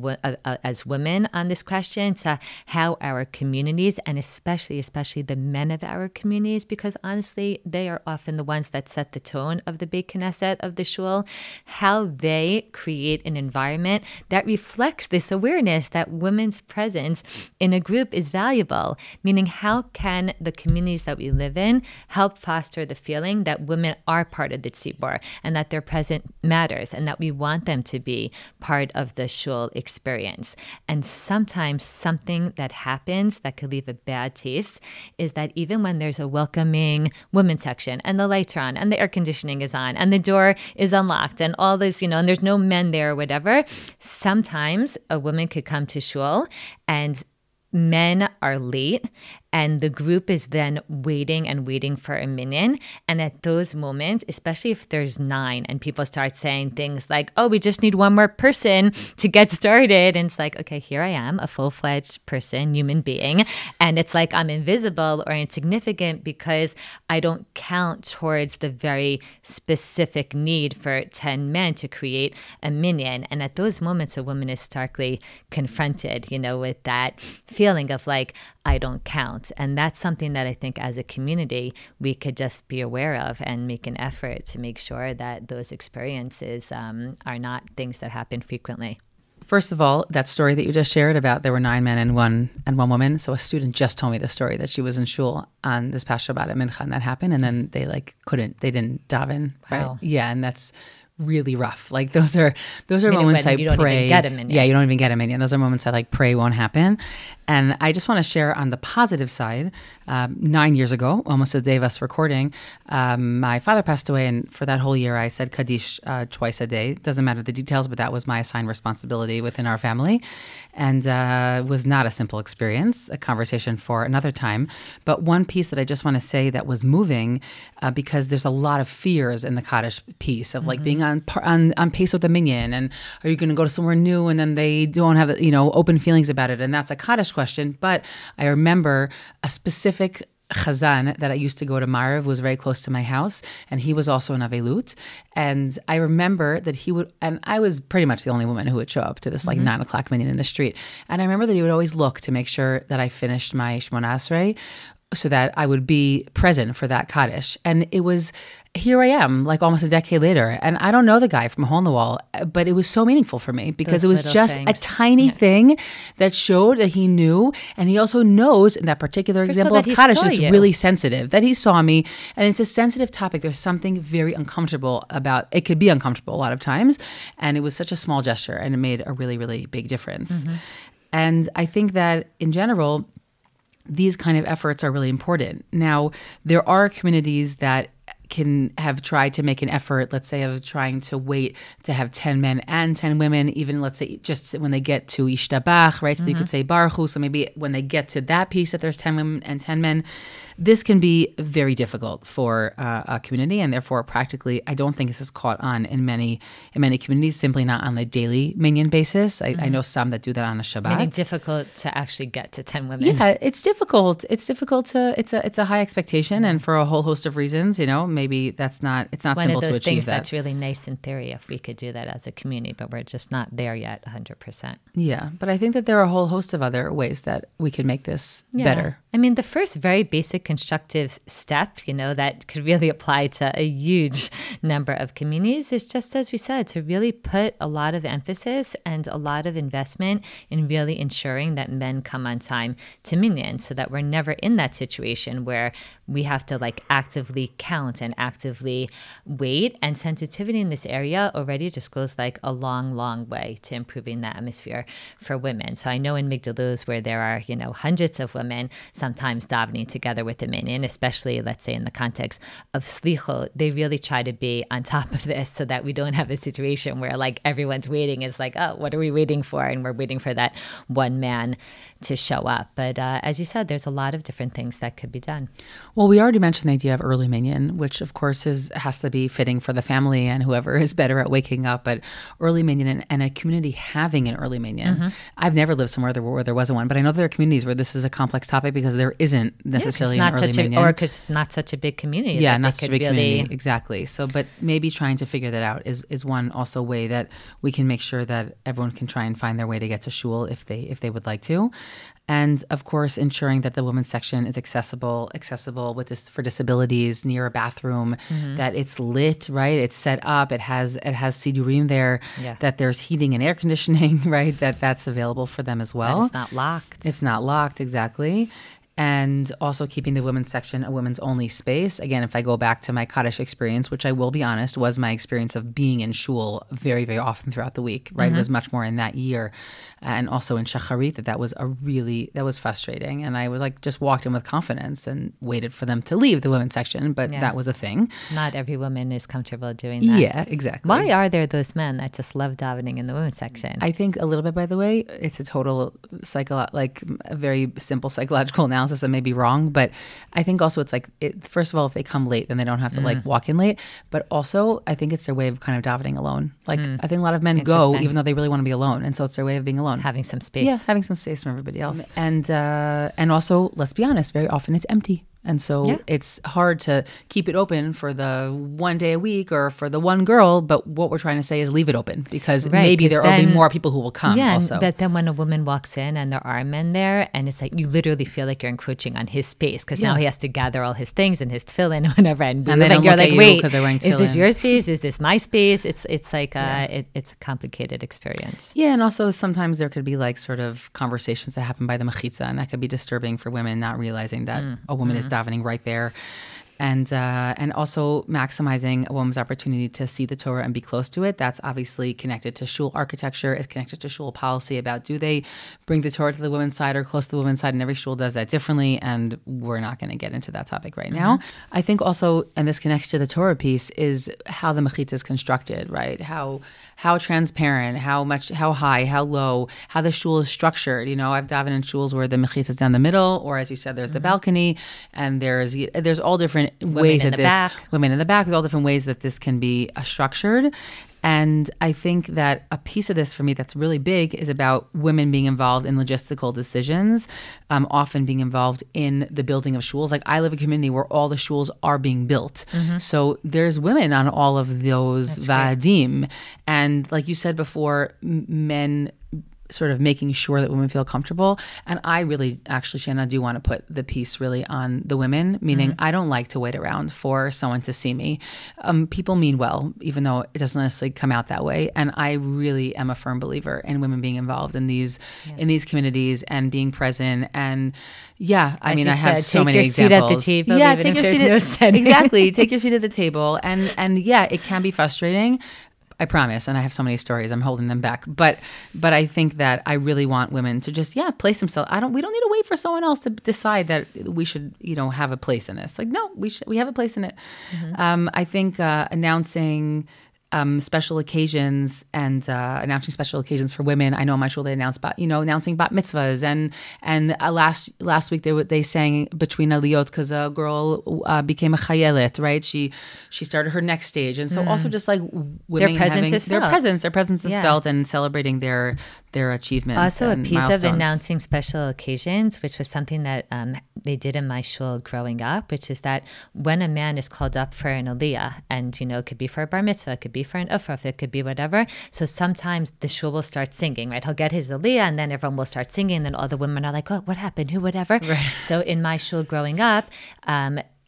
as women on this question to how our communities, and especially the men of our communities, because honestly, they are often the ones that set the tone of the Beit Knesset, of the shul, how they create an environment that reflects this awareness that women's presence in a group is valuable. Meaning, how can the communities that we live in help foster the feeling that women are part of the tzibor, and that their presence matters, and that we want them to be part of the shul experience. And sometimes something that happens that could leave a bad taste is that even when there's a welcoming women's section and the lights are on and the air conditioning is on and the door is unlocked and all this, and there's no men there or whatever, sometimes a woman could come to shul and men are late, and the group is then waiting for a minyan. And at those moments, especially if there's 9 and people start saying things like, oh, we just need one more person to get started. And it's like, okay, here I am, a full-fledged person, human being. And it's like I'm invisible or insignificant because I don't count towards the very specific need for 10 men to create a minyan. And at those moments, a woman is starkly confronted, with that feeling of like, I don't count. And that's something that I think as a community, we could just be aware of and make an effort to make sure that those experiences are not things that happen frequently. First of all, that story that you just shared about there were 9 men and one woman. So a student just told me the story that she was in shul on this past Shabbat at Mincha, and that happened. And then they they didn't daven. Right? Wow. Yeah. And that's really rough. Like those are moments I you don't pray. Even get a minyan. Yeah, you don't even get a minyan. Those are moments I pray won't happen. And I just want to share on the positive side. 9 years ago, almost the day of us recording, my father passed away, and for that whole year I said Kaddish twice a day. Doesn't matter the details, but that was my assigned responsibility within our family, and it was not a simple experience. A conversation for another time. But one piece that I just want to say that was moving, because there's a lot of fears in the Kaddish piece of being on pace with the minyan, and are you going to go to somewhere new and then they don't have open feelings about it, and that's a Kaddish question. But I remember a specific chazan that I used to go to Marav was very close to my house, and he was also an avelut. And I remember that he would, and I was pretty much the only woman who would show up to this 9 o'clock minyan in the street. And I remember that he would always look to make sure that I finished my Shmona Esrei so that I would be present for that Kaddish. And it was, here I am, like almost a decade later. And I don't know the guy from a hole in the wall, but it was so meaningful for me because it was just a tiny thing that showed that he knew. And he also knows in that particular example of Kaddish, it's really sensitive, that he saw me. And it's a sensitive topic. There's something very uncomfortable about, it could be uncomfortable a lot of times. And it was such a small gesture and it made a really, really big difference. And I think that in general, these kind of efforts are really important. Now, there are communities that can have tried to make an effort, let's say, of trying to wait to have 10 men and 10 women, even, let's say, just when they get to Ishtabach, right? So you could say Baruch Hu. So maybe when they get to that piece that there's 10 women and 10 men, this can be very difficult for a community, and therefore, practically, I don't think this is caught on in many communities. Simply not on a daily minyan basis. I know some that do that on a Shabbat. Meaning difficult to actually get to 10 women. Yeah, it's difficult. It's difficult to. It's a high expectation, and for a whole host of reasons, maybe it's not simple to achieve that. It's one of those things that's really nice in theory if we could do that as a community, but we're just not there yet, 100%. Yeah, but I think that there are a whole host of other ways that we can make this better. I mean, the first very basic constructive step, that could really apply to a huge number of communities is just, as we said, to really put a lot of emphasis and a lot of investment in really ensuring that men come on time to minyan, so that we're never in that situation where we have to actively count and actively wait. And sensitivity in this area already just goes a long, long way to improving the atmosphere for women. So I know in Migdaluz, where there are, hundreds of women sometimes davening together with the minyan, especially, let's say, in the context of slichot, they really try to be on top of this so that we don't have a situation where everyone's waiting. It's oh, what are we waiting for? And we're waiting for that one man to show up. But as you said, there's a lot of different things that could be done. Well, we already mentioned the idea of early minyan, which of course has to be fitting for the family and whoever is better at waking up. But early minyan and a community having an early minyan. I've never lived somewhere where there wasn't one, but I know there are communities where this is a complex topic because there isn't necessarily an early minyan. Or because it's not such a big community. Yeah, not such a big community. Exactly. So, but maybe trying to figure that out is one also way that we can make sure that everyone can try and find their way to get to shul if they would like to. And of course, ensuring that the women's section is accessible for disabilities, near a bathroom, that it's lit, right? It's set up. It has sidurim there, that there's heating and air conditioning, right? That's available for them as well. And it's not locked. It's not locked, exactly. And also keeping the women's section a women's only space. Again, if I go back to my Kaddish experience, which I will be honest, was my experience of being in shul very, very often throughout the week, right? It was much more in that year. And also in Shacharit, that was frustrating. And I was just walked in with confidence and waited for them to leave the women's section, but that was a thing. Not every woman is comfortable doing that. Yeah, exactly. Why are there those men that just love davening in the women's section? I think a little bit, by the way, it's a total a very simple psychological analysis. I may be wrong, but I think also it's first of all, if they come late, then they don't have to walk in late. But also, I think it's their way of kind of davening alone. I think a lot of men go even though they really want to be alone, and so it's their way of being alone, having some space. Yeah, having some space from everybody else. And also, let's be honest, very often it's empty. And so it's hard to keep it open for the one day a week or for the one girl. But what we're trying to say is leave it open because maybe there will be more people who will come also. But then when a woman walks in and there are men there and it's you literally feel like you're encroaching on his space because now he has to gather all his things and his tefillin and whatever. And they don't look at you wait, because they're wearing tefillin. Is this your space? Is this my space? It's it's a complicated experience. Yeah, and also sometimes there could be sort of conversations that happen by the mechitza, and that could be disturbing for women not realizing that a woman is davening right there. And also maximizing a woman's opportunity to see the Torah and be close to it. That's obviously connected to shul architecture. It's connected to shul policy about do they bring the Torah to the women's side or close to the women's side, and every shul does that differently, and we're not going to get into that topic right now. I think also, and this connects to the Torah piece, is how the mechitza is constructed, right? How transparent, how high, how low, how the shul is structured. I've davened in shuls where the mechitza is down the middle, or as you said, there's the balcony, and there's all different ways that women in the back, there's all different ways that this can be structured. And I think that a piece of this for me that's really big is about women being involved in logistical decisions, often being involved in the building of shuls. I live in a community where all the shuls are being built. So there's women on all of those vadim. And like you said before, men sort of making sure that women feel comfortable. And I really, actually, Shanna, do want to put the piece really on the women, meaning I don't like to wait around for someone to see me. People mean well, even though it doesn't necessarily come out that way. And I really am a firm believer in women being involved in these communities and being present. And I mean, I have so many examples. Take your seat at the table, even if there's no setting. Exactly. Take your seat at the table. And it can be frustrating. I promise, and I have so many stories. I'm holding them back, but I think that I really want women to just place themselves. We don't need to wait for someone else to decide that we should have a place in this. Like, no, we have a place in it. I think announcing special occasions and announcing special occasions for women. I know in my shul they announced announcing bat mitzvahs and last week they sang between aliyot because a girl became a chayelet, right? She started her next stage, and so also just like women their presence is felt and celebrating their achievements. Also, a piece milestones. of announcing special occasions, which was something that they did in my shul growing up, which is that when a man is called up for an aliyah, and it could be for a bar mitzvah, it could be for an ufraf, it could be whatever. So sometimes the shul will start singing, right? He'll get his aliyah, and then everyone will start singing, and then all the women are like, "Oh, what happened? Who? Whatever." Right. So in my shul growing up,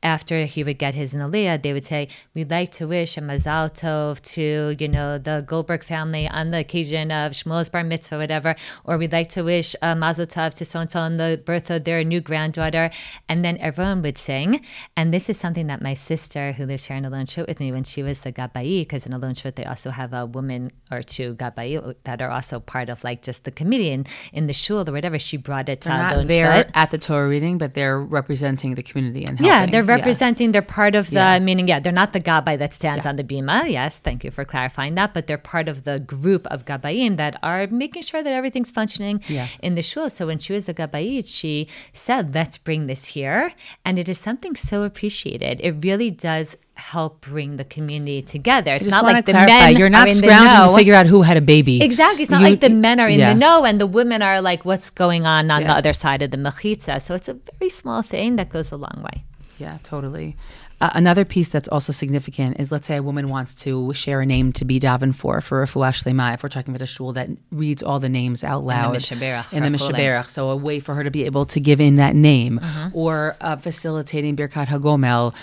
after he would get his aliyah, they would say, "We'd like to wish a mazal tov to, the Goldberg family on the occasion of Shmuel's bar mitzvah, whatever, or we'd like to wish a mazel tov to so-and-so on the birth of their new granddaughter." And then everyone would sing. And this is something that my sister, who lives here in Alon Shvut with me, when she was the gabai, because in Alon Shvut they also have a woman or two gabai that are also part of like just the committee in the shul or whatever, she brought it to Alon Shvut. They're not there at the Torah reading, but they're representing the community and helping. They're representing, they're part of the, meaning, they're not the gabbai that stands on the bima. Yes, thank you for clarifying that. But they're part of the group of gabbayim that are making sure that everything's functioning in the shul. So when she was the gabbayit, she said, "Let's bring this here." And it is something so appreciated. It really does help bring the community together. It's not like the men you're not are in scrounging the know. To figure out who had a baby. Exactly. It's not like the men are in the know and the women are like, what's going on the other side of the mechitza. So it's a very small thing that goes a long way. Yeah, totally. Another piece that's also significant is, let's say a woman wants to share a name to be davened for refuah shlema, if we're talking about a shul that reads all the names out loud. In the Mishaberach. So a way for her to be able to give in that name, or facilitating Birkat HaGomel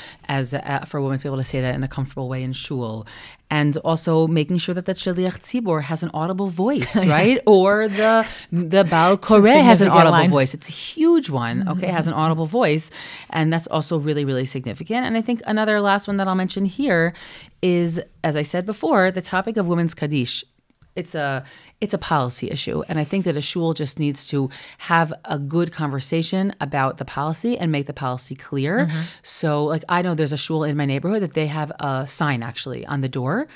for a woman to be able to say that in a comfortable way in shul. And also making sure that the Shaliach Tzibor has an audible voice, right? Or the Baal Koreh has an audible voice. It's a huge one, has an audible voice. And that's also really, really significant. And I think another last one that I'll mention here is, as I said before, the topic of women's Kaddish. It's a policy issue. And I think that a shul just needs to have a good conversation about the policy and make the policy clear. So like, I know there's a shul in my neighborhood that they have a sign actually on the door,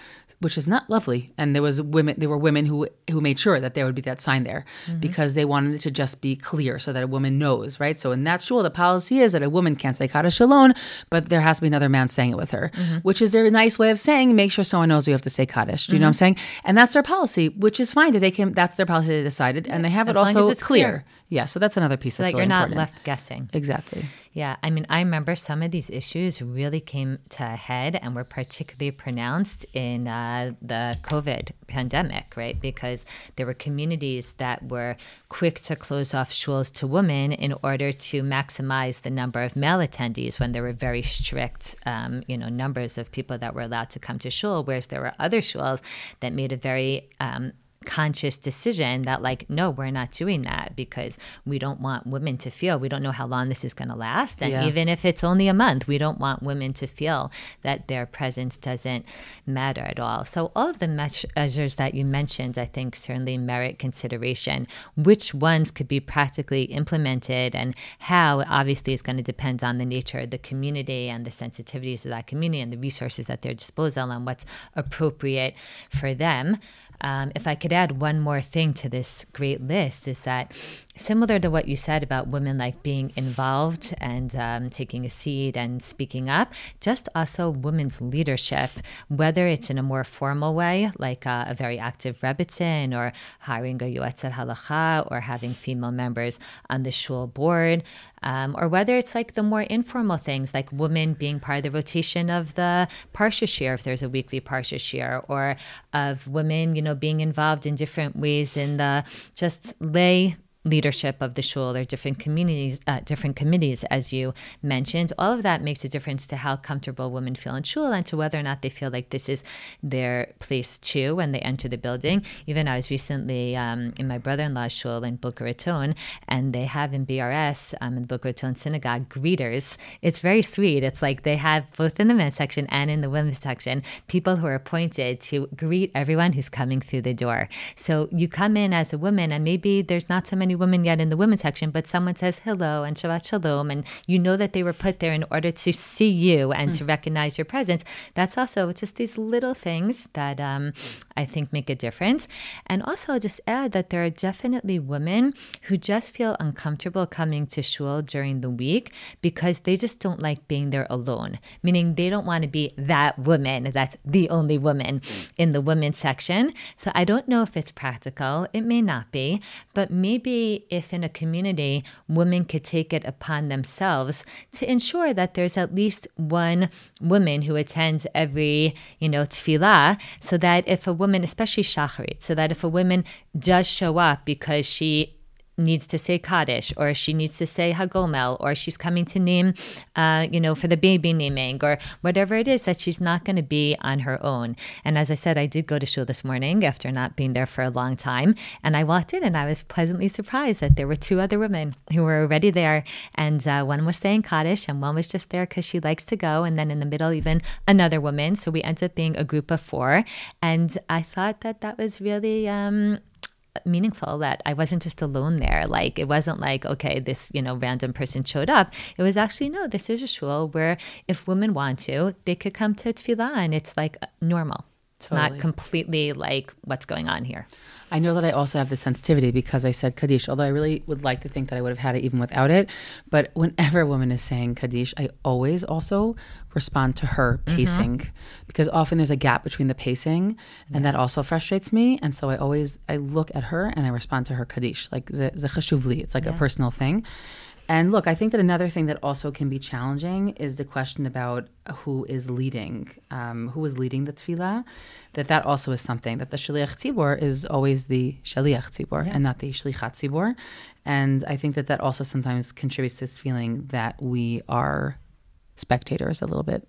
which is not lovely. And there were women who made sure that there would be that sign there because they wanted it to just be clear so that a woman knows, right? So in that shul, the policy is that a woman can't say Kaddish alone, but there has to be another man saying it with her, which is their nice way of saying, make sure someone knows you have to say Kaddish. Do you know what I'm saying? And that's their policy, which is fine. That's their policy they decided, and they have it also clear. Yeah, so that's another piece that's really important. You're not left guessing. Exactly. Yeah, I mean, I remember some of these issues really came to a head and were particularly pronounced in the COVID pandemic, right? Because there were communities that were quick to close off shuls to women in order to maximize the number of male attendees when there were very strict, numbers of people that were allowed to come to shul, whereas there were other shuls that made a very conscious decision that like, no, we're not doing that because we don't want women to feel, we don't know how long this is going to last. And even if it's only a month, we don't want women to feel that their presence doesn't matter at all. So all of the measures that you mentioned, I think certainly merit consideration. Which ones could be practically implemented and how obviously is going to depend on the nature of the community and the sensitivities of that community and the resources at their disposal and what's appropriate for them. If I could add one more thing to this great list is that similar to what you said about women like being involved and taking a seat and speaking up, just also women's leadership, whether it's in a more formal way, like a very active rebbitzin, or hiring a Kotvot Halacha, or having female members on the shul board, or whether it's like the more informal things, like women being part of the rotation of the Parsha Shir, if there's a weekly Parsha Shir, or of women, being involved in different ways in the just lay leadership of the shul, or different communities, different committees, as you mentioned. All of that makes a difference to how comfortable women feel in shul, and to whether or not they feel like this is their place too when they enter the building. Even I was recently in my brother-in-law's shul in Boca Raton, and they have in BRS, in the Boca Raton synagogue, greeters. It's very sweet. It's like they have both in the men's section and in the women's section, people who are appointed to greet everyone who's coming through the door. So you come in as a woman, and maybe there's not so many women yet in the women's section, but someone says hello and Shabbat Shalom, and you know that they were put there in order to see you and to recognize your presence. That's also just these little things that I think make a difference. And also just add that there are definitely women who just feel uncomfortable coming to shul during the week because they just don't like being there alone, meaning they don't want to be that woman that's the only woman in the women's section. So I don't know if it's practical. It may not be, but maybe if in a community, women could take it upon themselves to ensure that there's at least one woman who attends every, tefillah, so that if a woman, especially shacharit, so that if a woman does show up because she needs to say Kaddish, or she needs to say Hagomel, or she's coming to name, for the baby naming, or whatever it is, that she's not going to be on her own. And as I said, I did go to shul this morning after not being there for a long time. And I walked in and I was pleasantly surprised that there were two other women who were already there. And one was saying Kaddish, and one was just there because she likes to go. And then in the middle, even another woman. So we ended up being a group of 4. And I thought that that was really meaningful, that I wasn't just alone there. Like, it wasn't like, okay, this, random person showed up. It was actually, no, this is a shul where if women want to, they could come to tefillah, and it's like normal. It's not completely like what's going on here. I know that I also have the sensitivity because I said Kaddish, although I really would like to think that I would have had it even without it. But whenever a woman is saying Kaddish, I always also respond to her pacing, because often there's a gap between the pacing, and that also frustrates me. And so I look at her and I respond to her Kaddish, like ze chashuv li. It's like a personal thing. And look, I think that another thing that also can be challenging is the question about who is leading the tefillah. That also is something that the shliach tzibor is always the shliach tzibor and not the shlichat tzibor. And I think that also sometimes contributes to this feeling that we are spectators a little bit.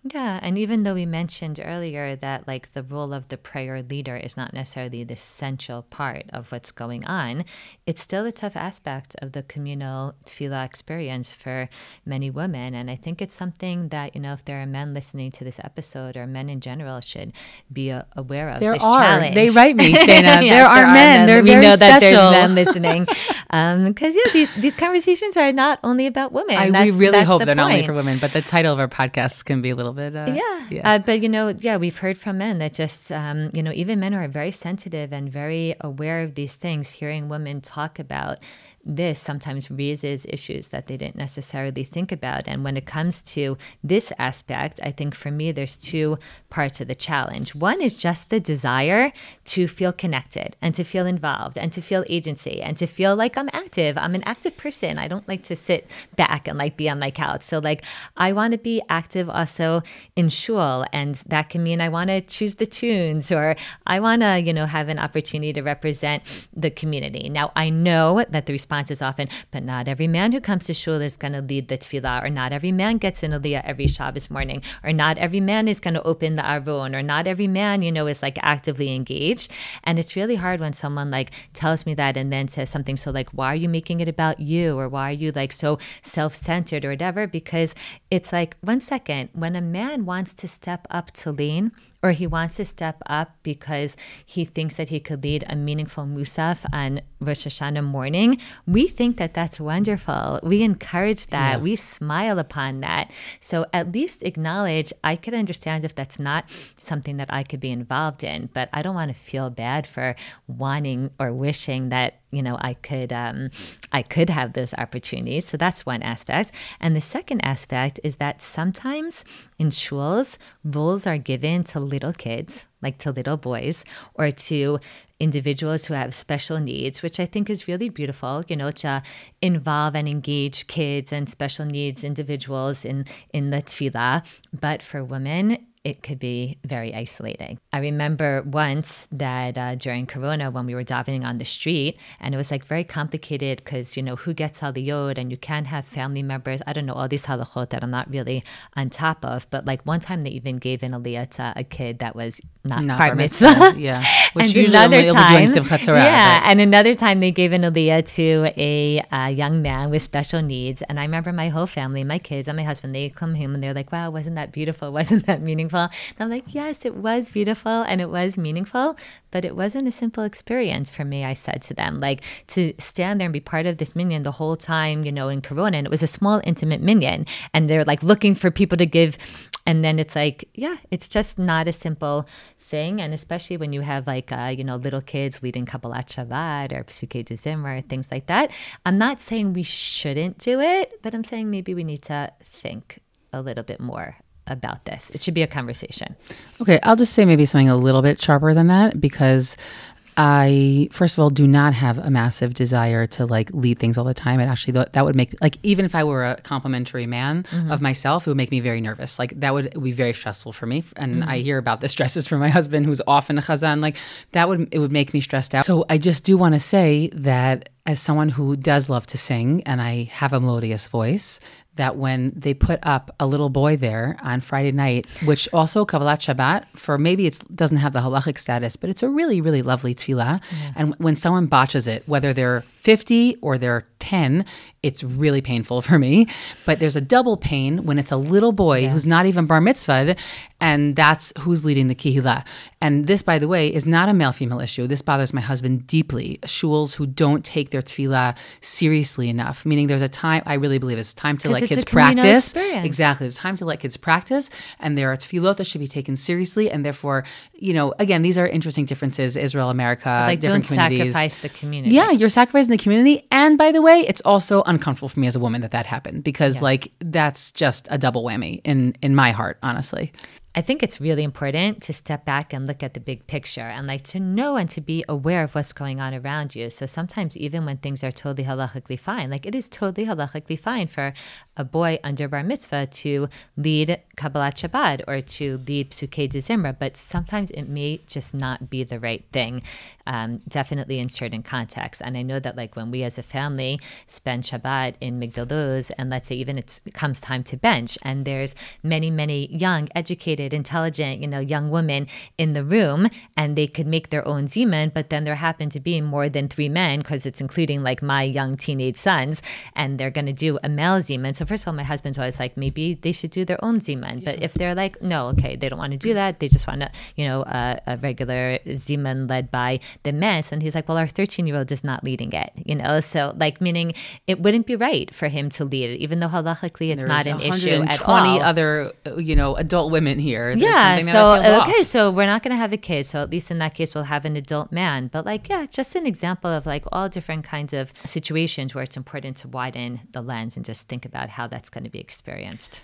Yeah, and even though we mentioned earlier that like the role of the prayer leader is not necessarily the central part of what's going on, it's still a tough aspect of the communal tefillah experience for many women. And I think it's something that, if there are men listening to this episode, or men in general, should be aware of. There this are. Challenge. They write me, Shana. Yes, there are men. They're very know special. That there's men listening. Because these conversations are not only about women. We really hope the they're not point. only for women, but the title of our podcast can be a little bit. But we've heard from men that just, even men who are very sensitive and very aware of these things, hearing women talk about this sometimes raises issues that they didn't necessarily think about. And when it comes to this aspect, I think for me, there's 2 parts of the challenge. One is just the desire to feel connected and to feel involved and to feel agency and to feel like I'm active. I'm an active person. I don't like to sit back and like be on my couch. So like I want to be active also in shul, and that can mean I want to choose the tunes, or I want to, have an opportunity to represent the community. Now, I know that the response is often, but not every man who comes to shul is going to lead the tefillah, or not every man gets in aliyah every Shabbos morning, or not every man is going to open the arvon, or not every man, is like actively engaged. And it's really hard when someone like tells me that and then says something so like, why are you making it about you? Or why are you like so self-centered or whatever? Because it's like, one second, when a man wants to step up to lean, or he wants to step up because he thinks that he could lead a meaningful musaf on Rosh Hashanah morning, we think that that's wonderful. We encourage that. We smile upon that. So at least acknowledge, I could understand if that's not something that I could be involved in, but I don't want to feel bad for wanting or wishing that I could have those opportunities. So that's one aspect. And the second aspect is that sometimes in shuls, roles are given to little kids, like to little boys, or to individuals who have special needs, which I think is really beautiful, to involve and engage kids and special needs individuals in the tefillah. But for women, it could be very isolating. I remember once that during Corona, when we were davening on the street, and it was like very complicated because, who gets aliyot, and you can't have family members. I don't know, all these halachot that I'm not really on top of, but like one time they even gave an aliyah to a kid that was not bar mitzvah. Yeah. Which and usually another time, and another time they gave an aliyah to a young man with special needs. And I remember my whole family, my kids and my husband, they come home and they're like, wow, wasn't that beautiful? Wasn't that meaningful? And I'm like, yes, it was beautiful and it was meaningful, but it wasn't a simple experience for me, I said to them. Like, to stand there and be part of this minyan the whole time, in Corona, and it was a small, intimate minyan, and they're like looking for people to give. And then it's like, yeah, it's just not a simple thing. And especially when you have like, little kids leading Kabbalat Shabbat or Psukei D'Zimra, things like that. I'm not saying we shouldn't do it, but I'm saying maybe we need to think a little bit more about this. It should be a conversation. Okay, I'll just say maybe something a little bit sharper than that, because I, first of all, do not have a massive desire to like lead things all the time. And actually that would make, like, even if I were a complimentary man of myself, it would make me very nervous. Like, that would be very stressful for me. And I hear about the stresses from my husband, who's often a chazan. Like, it would make me stressed out. So I just do want to say that as someone who does love to sing, and I have a melodious voice, that when they put up a little boy there on Friday night, which also Kabbalat Shabbat, for maybe it doesn't have the halachic status, but it's a really, really lovely tefillah. Yeah. And when someone botches it, whether they're 50 or they're 10, it's really painful for me. But there's a double pain when it's a little boy who's not even bar mitzvahed, and that's who's leading the kihila. And this, by the way, is not a male-female issue. This bothers my husband deeply. Shuls who don't take their tefillah seriously enough, meaning there's a time, I really believe it's time to let kids practice. Experience. Exactly. It's time to let kids practice, and there are tefillot that should be taken seriously. And therefore, again, these are interesting differences, Israel, America, like, different communities. Don't sacrifice the community. Yeah, you're sacrificing the community. And by the way, it's also uncomfortable for me as a woman that happened, because that's just a double whammy in my heart, honestly. I think it's really important to step back and look at the big picture, and like to know and to be aware of what's going on around you. So sometimes even when things are totally halachically fine, like it is totally halachically fine for a boy under bar mitzvah to lead Kabbalat Shabbat or to lead Psukei D'Zimra, but sometimes it may just not be the right thing, definitely in certain contexts. And I know that like when we as a family spend Shabbat in Migdal, and let's say even it comes time to bench, and there's many, many young, educated, intelligent, young women in the room, and they could make their own zeman, but then there happen to be more than 3 men, because it's including like my young teenage sons, and they're going to do a male zeman. So first of all, my husband's always like, maybe they should do their own zeman. But if they're like, no, okay, they don't want to do that, they just want to, a regular zeman led by the men. And he's like, well, our 13-year-old is not leading it, so like, meaning it wouldn't be right for him to lead it, even though halachically it's not an issue at all. 120 other, adult women here. Yeah, so we're not going to have a kid. So at least in that case, we'll have an adult man. But like, yeah, just an example of like all different kinds of situations where it's important to widen the lens and just think about how that's going to be experienced.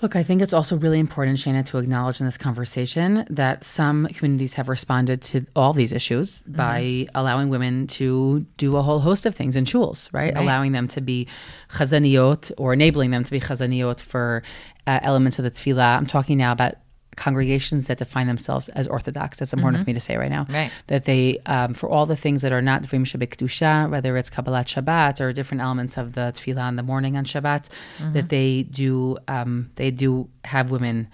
Look, I think it's also really important, Shana, to acknowledge in this conversation that some communities have responded to all these issues by allowing women to do a whole host of things in shuls, right? Allowing them to be chazaniyot, or enabling them to be chazaniyot for elements of the tefillah. I'm talking now about congregations that define themselves as Orthodox. That's important for me to say right now. Right. That they, for all the things that are not Dvarim Shebekdusha, whether it's Kabbalat Shabbat or different elements of the Tefillah in the morning on Shabbat, that they do have women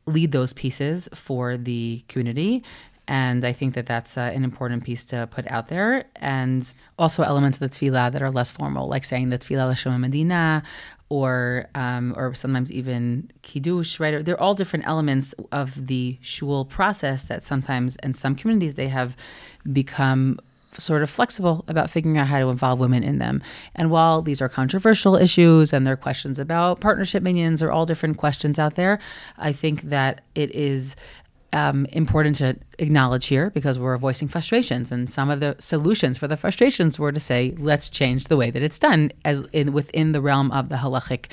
lead those pieces for the community. And I think that that's an important piece to put out there. And also elements of the Tefillah that are less formal, like saying the Tefillah L'Shem Medina, or sometimes even Kiddush, right? They're all different elements of the shul process that sometimes, in some communities, they have become sort of flexible about figuring out how to involve women in them. And while these are controversial issues and there are questions about partnership minions or all different questions out there, I think that it is important to acknowledge here because we're voicing frustrations, and some of the solutions for the frustrations were to say, let's change the way that it's done within the realm of the halachic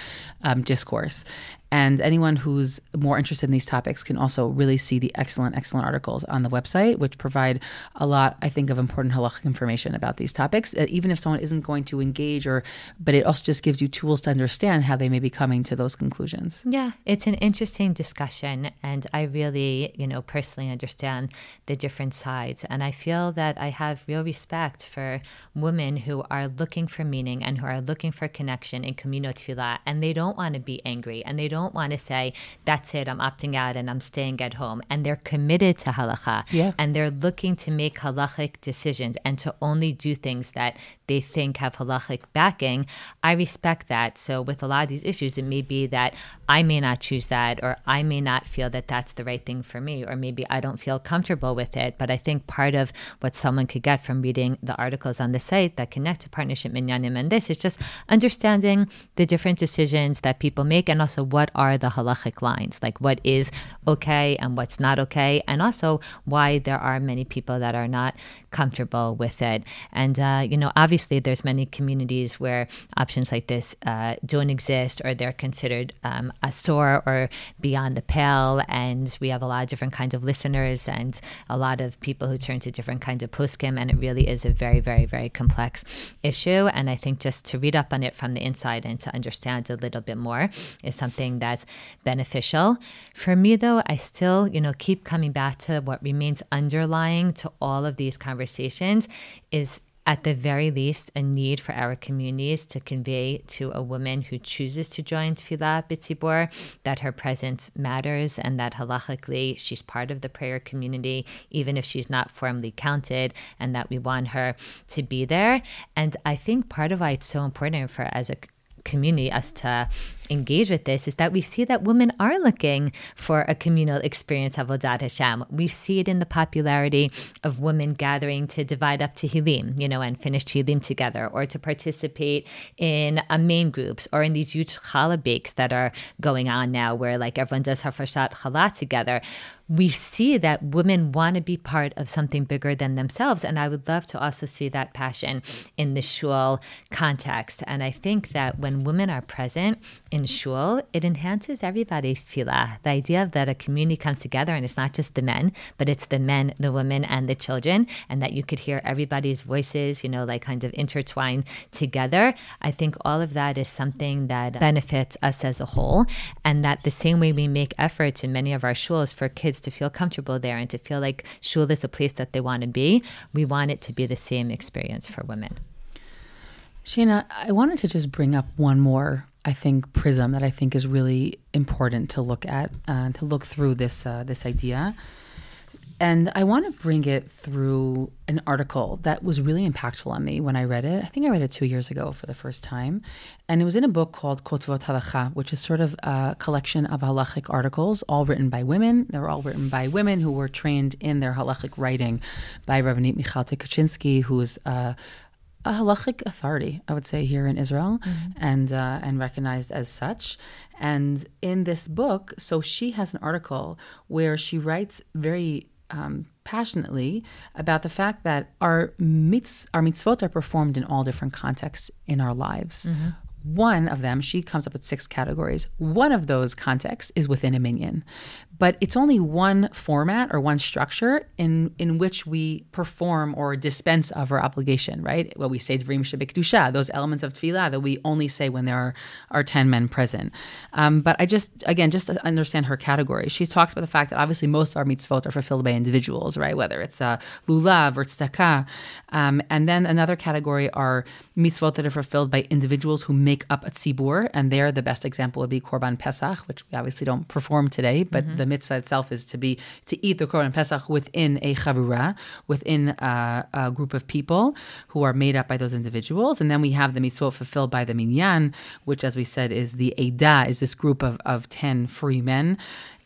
discourse. And anyone who's more interested in these topics can also really see the excellent articles on the website, which provide a lot, I think, of important halachic information about these topics, even if someone isn't going to engage, but it also just gives you tools to understand how they may be coming to those conclusions. Yeah, it's an interesting discussion, and I really, personally understand the different sides. And I feel that I have real respect for women who are looking for meaning and who are looking for connection in communal tefillah, and they don't want to be angry, and they don't want to say, that's it, I'm opting out and I'm staying at home. And they're committed to halacha, and they're looking to make halachic decisions and to only do things that they think have halachic backing. I respect that. So with a lot of these issues, it may be that I may not choose that, or I may not feel that that's the right thing for me, or maybe I don't feel comfortable with it. But I think part of what someone could get from reading the articles on the site that connect to partnership minyanim and this is just understanding the different decisions that people make, and also what are the halachic lines, like what is okay and what's not okay, and also why there are many people that are not comfortable with it. And, obviously there's many communities where options like this don't exist, or they're considered a sore or beyond the pale. And we have a lot of different kinds of listeners and a lot of people who turn to different kinds of poskim, and it really is a very, very, very complex issue. And I think just to read up on it from the inside and to understand a little bit more is something that's beneficial. For me, though, I still, keep coming back to what remains underlying to all of these conversations is, at the very least, a need for our communities to convey to a woman who chooses to join Tefillah B'tzibor that her presence matters, and that halachically she's part of the prayer community, even if she's not formally counted, and that we want her to be there. And I think part of why it's so important for as a community us to engage with this is that we see that women are looking for a communal experience of Avodat Hashem. We see it in the popularity of women gathering to divide up Tehillim, and finish Tehillim together, or to participate in main groups, or in these huge challah bakes that are going on now, where like everyone does hafreshat challah together. We see that women want to be part of something bigger than themselves, and I would love to also see that passion in the shul context. And I think that when women are present in shul, it enhances everybody's tefillah. The idea that a community comes together and it's not just the men, but it's the men, the women, and the children, and that you could hear everybody's voices, kind of intertwined together. I think all of that is something that benefits us as a whole, and that the same way we make efforts in many of our shuls for kids to feel comfortable there and to feel like shul is a place that they want to be, we want it to be the same experience for women. Shana, I wanted to just bring up one more, I think, prism that I think is really important to look at, to look through this idea. And I want to bring it through an article that was really impactful on me when I read it. I think I read it 2 years ago for the first time. And it was in a book called Kotvot Halacha, which is sort of a collection of halachic articles, all written by women. They were all written by women who were trained in their halachic writing by Rabbanit Michal Tikochinsky, who is a halachic authority, I would say, here in Israel, and recognized as such. And in this book, so she has an article where she writes very passionately about the fact that our mitzvot are performed in all different contexts in our lives. Mm-hmm. One of them, she comes up with 6 categories. One of those contexts is within a minyan. But it's only one format or one structure in which we perform or dispense of our obligation, right? What we say, Dvarim shebekdusha, those elements of tefillah that we only say when there are 10 men present. But I just to understand her category, she talks about the fact that obviously most of our mitzvot are fulfilled by individuals, right? Whether it's lulav or tzedakah. And then another category are mitzvot that are fulfilled by individuals who make up a tzibur. And there, the best example would be Korban Pesach, which we obviously don't perform today, but the mitzvah itself is to eat the Korban Pesach within a chavura, within a group of people who are made up by those individuals. And then we have the mitzvot fulfilled by the minyan, which, as we said, is the Eidah, is this group of 10 free men.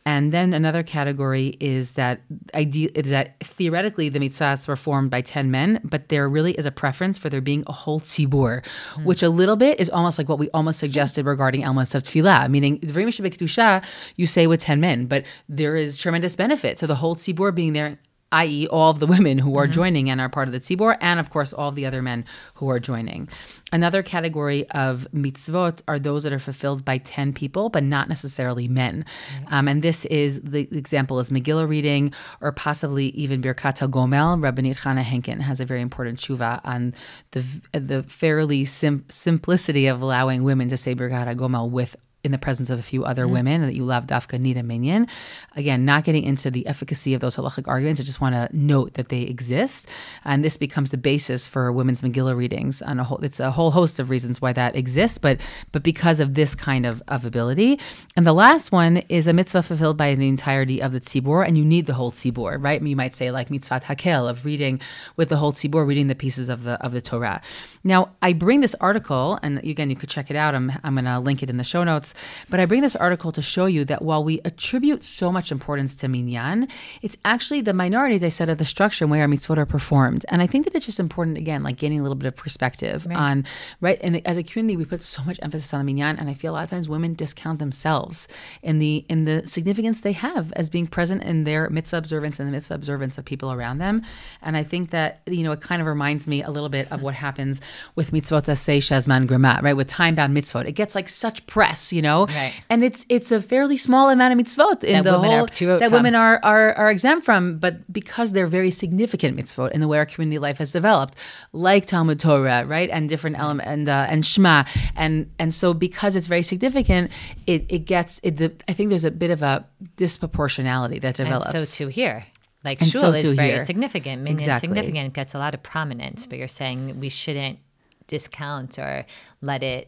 And then another category is that theoretically the mitzvahs were formed by 10 men, but there really is a preference for there being a whole tzibur, which a little bit is almost like what we almost suggested regarding elements of tefillah, meaning Dvarim Shebekdusha, you say with 10 men, but there is tremendous benefit to the whole tzibur being there, i.e. all of the women who are joining and are part of the tzibur, and of course all of the other men who are joining. Another category of mitzvot are those that are fulfilled by 10 people, but not necessarily men. And this is, the example is Megillah reading, or possibly even Birkat HaGomel. Rabbanit Chana Henkin has a very important tshuva on the fairly simplicity of allowing women to say Birkat HaGomel in the presence of a few other women, that you love dafka nida minyan. Again, not getting into the efficacy of those halachic arguments. I just want to note that they exist. And this becomes the basis for women's Megillah readings. It's a whole host of reasons why that exists, but because of this kind of ability. And the last one is a mitzvah fulfilled by the entirety of the tzibur, and you need the whole tzibur, right? You might say like mitzvat hakel, of reading with the whole tzibur, reading the pieces of the Torah. Now, I bring this article, and again, you could check it out. I'm going to link it in the show notes. But I bring this article to show you that while we attribute so much importance to minyan, it's actually the minority, as I said, of the structure where our mitzvot are performed. And I think that it's just important, again, like gaining a little bit of perspective on, right? And as a community, we put so much emphasis on the minyan, and I feel a lot of times women discount themselves in the significance they have as being present in their mitzvah observance and the mitzvah observance of people around them. And I think that, it kind of reminds me a little bit of what happens with mitzvot aseh shazman grema, right? With time-bound mitzvot. It gets like such press, Right. And it's a fairly small amount of mitzvot in that women are exempt from, but because they're very significant mitzvot in the way our community life has developed, like Talmud Torah, right, and different elements and Shema, and so because it's very significant, I think there's a bit of a disproportionality that develops. And so too here. Like and shul so is very here. significant. Exactly. Significant. It gets a lot of prominence, but you're saying we shouldn't discount or let it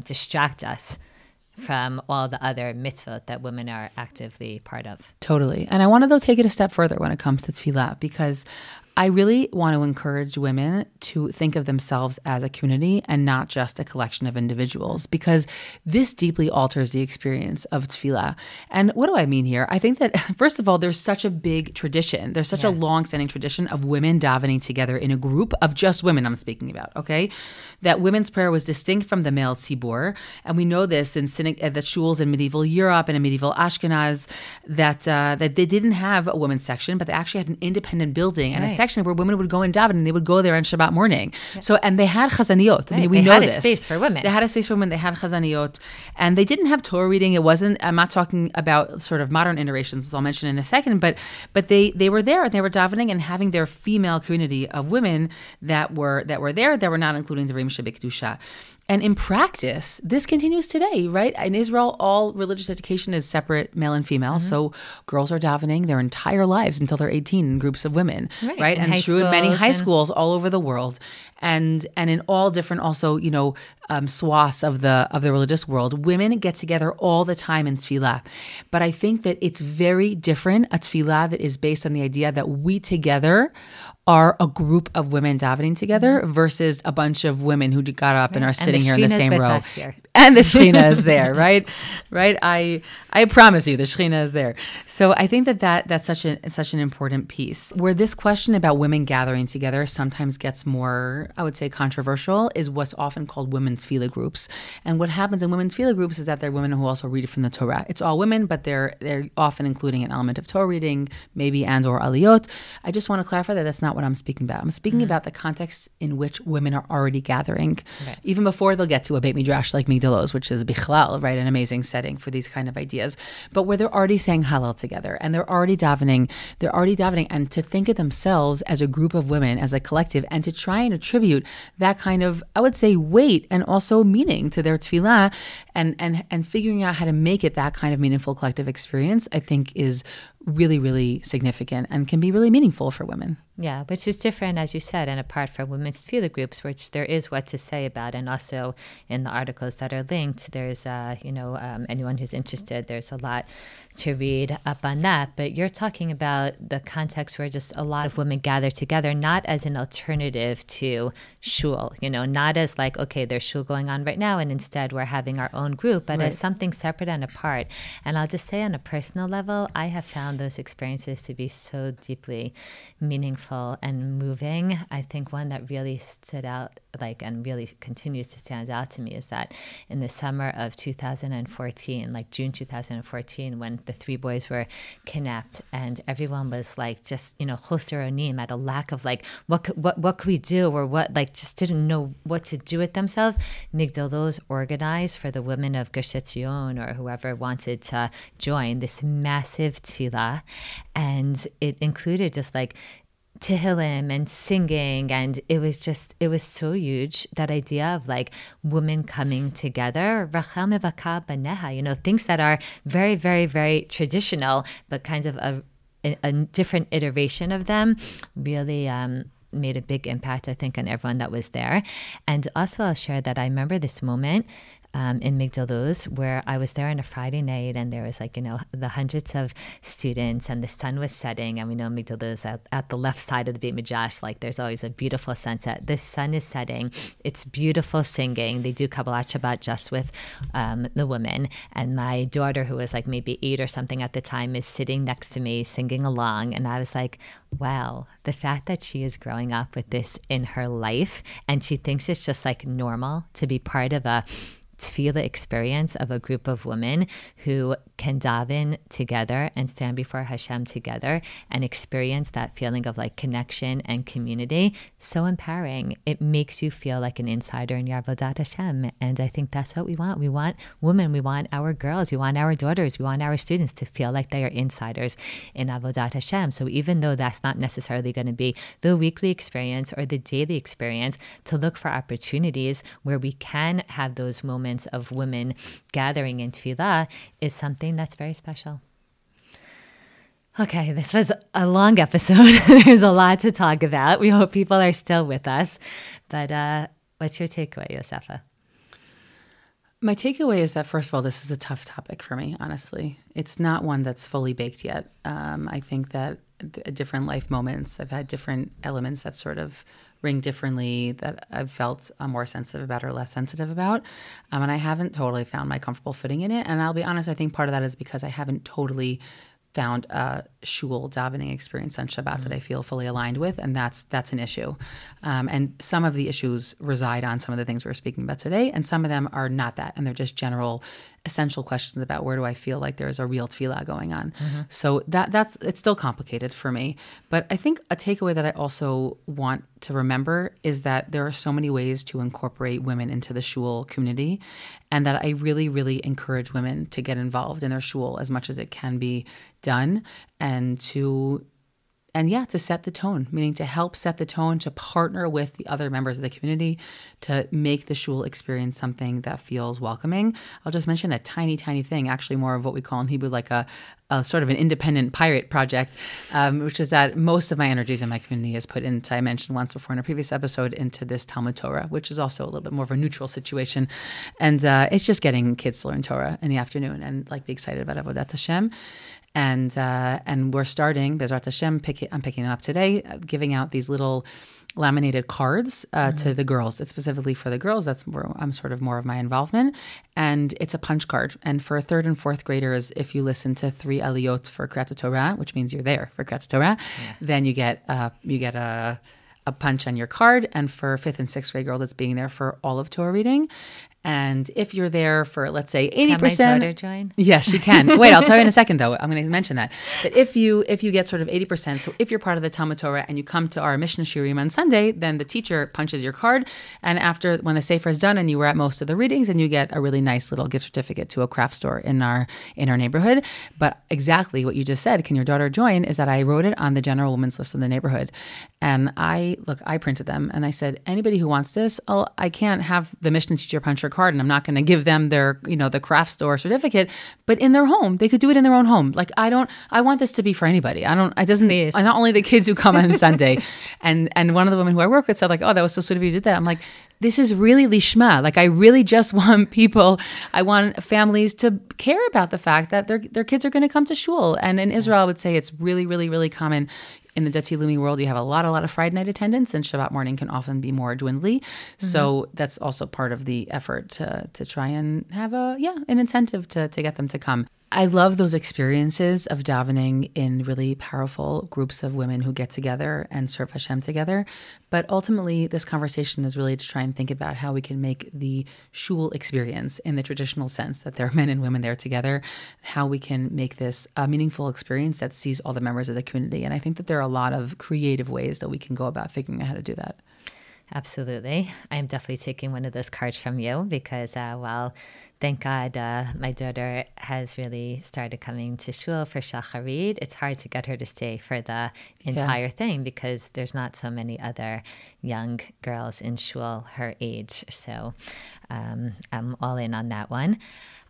distract us from all the other mitzvot that women are actively part of. Totally. And I want to, though, take it a step further when it comes to tefillah, because I really want to encourage women to think of themselves as a community and not just a collection of individuals, because this deeply alters the experience of tefillah. And what do I mean here? I think that, first of all, there's such a big tradition. There's such a long-standing tradition of women davening together in a group of just women I'm speaking about, okay? That women's prayer was distinct from the male tzibur. And we know this in the shuls in medieval Europe and in medieval Ashkenaz, that they didn't have a women's section, but they actually had an independent building and a section where women would go and daven, and they would go there on Shabbat morning. Yeah. So, and they had chazaniot. I mean, we know this. They had a space for women. They had a space for women. They had chazaniot. And they didn't have Torah reading. I'm not talking about sort of modern iterations, as I'll mention in a second, but they were there, and they were davening and having their female community of women that were there, that were not including the Rim Shebekdusha. And in practice, this continues today, right? In Israel, all religious education is separate, male and female. Mm-hmm. So girls are davening their entire lives until they're 18 in groups of women, right? And true in many high schools all over the world, and in all different also, swaths of the religious world, women get together all the time in tefillah. But I think that it's very different, a tefillah that is based on the idea that we together are a group of women davening together versus a bunch of women who got up and are sitting here in the same row. And the Shekhinah is there, right? Right? I promise you, the Shekhinah is there. So I think that's such an important piece. Where this question about women gathering together sometimes gets more, I would say, controversial is what's often called women's tefillah groups. And what happens in women's tefillah groups is that they're women who also read it from the Torah. It's all women, but they're often including an element of Torah reading, maybe and or aliyot. I just want to clarify that that's not what I'm speaking about. I'm speaking about the context in which women are already gathering, even before they'll get to a Beit Midrash like Migdalos, which is Bichlal, right? An amazing setting for these kind of ideas. But where they're already saying Hallel together and they're already davening, and to think of themselves as a group of women, as a collective, and to try and attribute that kind of, I would say, weight and also meaning to their tefillah, and figuring out how to make it that kind of meaningful collective experience, I think is really, really significant and can be really meaningful for women. Yeah, which is different, as you said, and apart from women's tefillah groups, which there is what to say about. And also in the articles that are linked, there's, anyone who's interested, there's a lot to read up on that. But you're talking about the context where just a lot of women gather together, not as an alternative to shul, not as like, okay, there's shul going on right now, and instead we're having our own group, but as something separate and apart. And I'll just say on a personal level, I have found those experiences to be so deeply meaningful and moving. I think one that really stood out, and really continues to stand out to me, is that in the summer of 2014, like June 2014, when the 3 boys were kidnapped, and everyone was like, just choser onim, at a lack of like, what could we do, or what, like, just didn't know what to do with themselves. Migdalos organized for the women of Gush Etzion or whoever wanted to join this massive tefillah, and it included just like Tehillim and singing, and it was so huge, that idea of like women coming together, Rachel mevaka baneha, things that are very, very, very traditional, but kind of a different iteration of them, really made a big impact, I think, on everyone that was there. And also I'll share that I remember this moment in Migdal where I was there on a Friday night, and there was like, the hundreds of students, and the sun was setting, and we know Migdal is at the left side of the Beit Midrash, like there's always a beautiful sunset. The sun is setting. It's beautiful singing. They do Kabbalat Shabbat just with the women, and my daughter, who was like maybe 8 or something at the time, is sitting next to me singing along, and I was like, wow, the fact that she is growing up with this in her life, and she thinks it's just like normal to be part of a tefillah experience of a group of women who can daven together and stand before Hashem together and experience that feeling of like connection and community. So empowering. It makes you feel like an insider in your avodat Hashem. And I think that's what we want. We want women. We want our girls. We want our daughters. We want our students to feel like they are insiders in avodat Hashem. So even though that's not necessarily going to be the weekly experience or the daily experience, to look for opportunities where we can have those moments of women gathering in tefillah is something that's very special. Okay, this was a long episode. There's a lot to talk about. We hope people are still with us. But what's your takeaway, Yosefa? My takeaway is that, first of all, this is a tough topic for me, honestly. It's not one that's fully baked yet. I think that different life moments, I've had different elements that sort of ring differently that I've felt more sensitive about or less sensitive about. And I haven't totally found my comfortable footing in it. And I'll be honest, I think part of that is because I haven't totally found a shul davening experience on Shabbat that I feel fully aligned with, and that's an issue. And some of the issues reside on some of the things we're speaking about today, and some of them are not that, and they're just general, essential questions about where do I feel like there's a real tefillah going on. So that's it's still complicated for me. But I think a takeaway that I also want to remember is that there are so many ways to incorporate women into the shul community, and that I really, really encourage women to get involved in their shul as much as it can be done, and to set the tone, meaning to help set the tone, to partner with the other members of the community to make the shul experience something that feels welcoming. I'll just mention a tiny, tiny thing, actually more of what we call in Hebrew like a sort of an independent pirate project, which is that most of my energies in my community is put into, I mentioned once before in a previous episode, into this Talmud Torah, which is also a little bit more of a neutral situation. And it's just getting kids to learn Torah in the afternoon and like be excited about Avodat Hashem. And we're starting, Bezrat Hashem, I'm picking them up today, giving out these little laminated cards to the girls. It's specifically for the girls. That's where I'm sort of more of my involvement. And it's a punch card. And for 3rd and 4th graders, if you listen to 3 aliyot for Kriyat Torah, which means you're there for Kriyat Torah, then you get a punch on your card. And for 5th and 6th grade girls, it's being there for all of Torah reading. And if you're there for, let's say, 80%. Can my daughter join? Yes, she can. Wait, I'll tell you in a second, though. I'm going to mention that. But if you get sort of 80%, so if you're part of the Talmud Torah and you come to our Mishnah Shiurim on Sunday, then the teacher punches your card. And after, when the Sefer is done and you were at most of the readings, and you get a really nice little gift certificate to a craft store in our neighborhood. But exactly what you just said, can your daughter join, is that I wrote it on the general women's list of the neighborhood. And I printed them. And I said, anybody who wants this, I can't have the Mishnah teacher punch your card and I'm not going to give them their, the craft store certificate, but in their home, they could do it in their own home. Like, I want this to be for anybody. Please. Not only the kids who come on Sunday. And one of the women who I work with said like, oh, that was so sweet of you to do that. I'm like, this is really lishma. Like, I really just want I want families to care about the fact that their kids are going to come to shul. And in Israel, I would say it's really, really, really common. In the Dati Leumi world, you have a lot of Friday night attendance, and Shabbat morning can often be more dwindly. Mm-hmm. So that's also part of the effort to try and have an incentive to get them to come. I love those experiences of davening in really powerful groups of women who get together and serve Hashem together. But ultimately, this conversation is really to try and think about how we can make the shul experience in the traditional sense that there are men and women there together, how we can make this a meaningful experience that sees all the members of the community. And I think that there are a lot of creative ways that we can go about figuring out how to do that. Absolutely. I am definitely taking one of those cards from you because, thank God, my daughter has really started coming to shul for shacharit. It's hard to get her to stay for the entire thing because there's not so many other young girls in shul her age. So I'm all in on that one.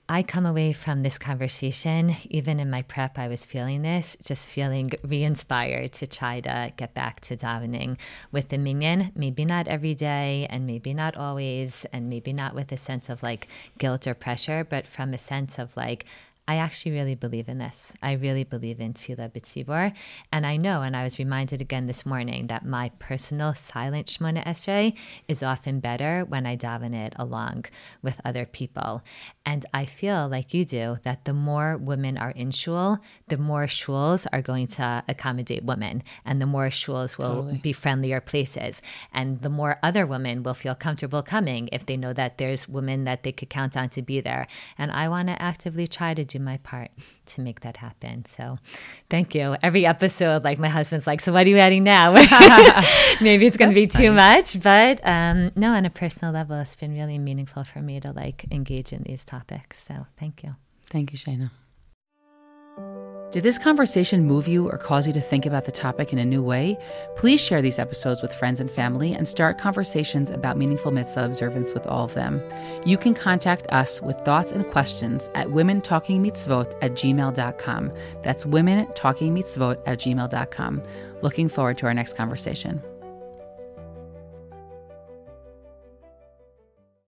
I come away from this conversation, even in my prep, I was feeling this, just feeling re-inspired to try to get back to davening with the minyan. Maybe not every day and maybe not always and maybe not with a sense of like guilt or pressure, but from a sense of like, I actually really believe in this. I really believe in Tefillah B'tzibor. And I know, and I was reminded again this morning, that my personal silent Shemona Esrei is often better when I daven it along with other people. And I feel like you do, that the more women are in shul, the more shuls are going to accommodate women. And the more shuls will be friendlier places. And the more other women will feel comfortable coming if they know that there's women that they could count on to be there. And I want to actively try to do my part to make that happen. So thank you. Every episode, like my husband's like, so what are you adding now? Maybe it's going to be too much, but no, on a personal level, it's been really meaningful for me to like engage in these topics. So thank you. Thank you, Shayna. Did this conversation move you or cause you to think about the topic in a new way? Please share these episodes with friends and family and start conversations about meaningful mitzvah observance with all of them. You can contact us with thoughts and questions at womentalkingmitzvot@gmail.com. That's womentalkingmitzvot@gmail.com. Looking forward to our next conversation.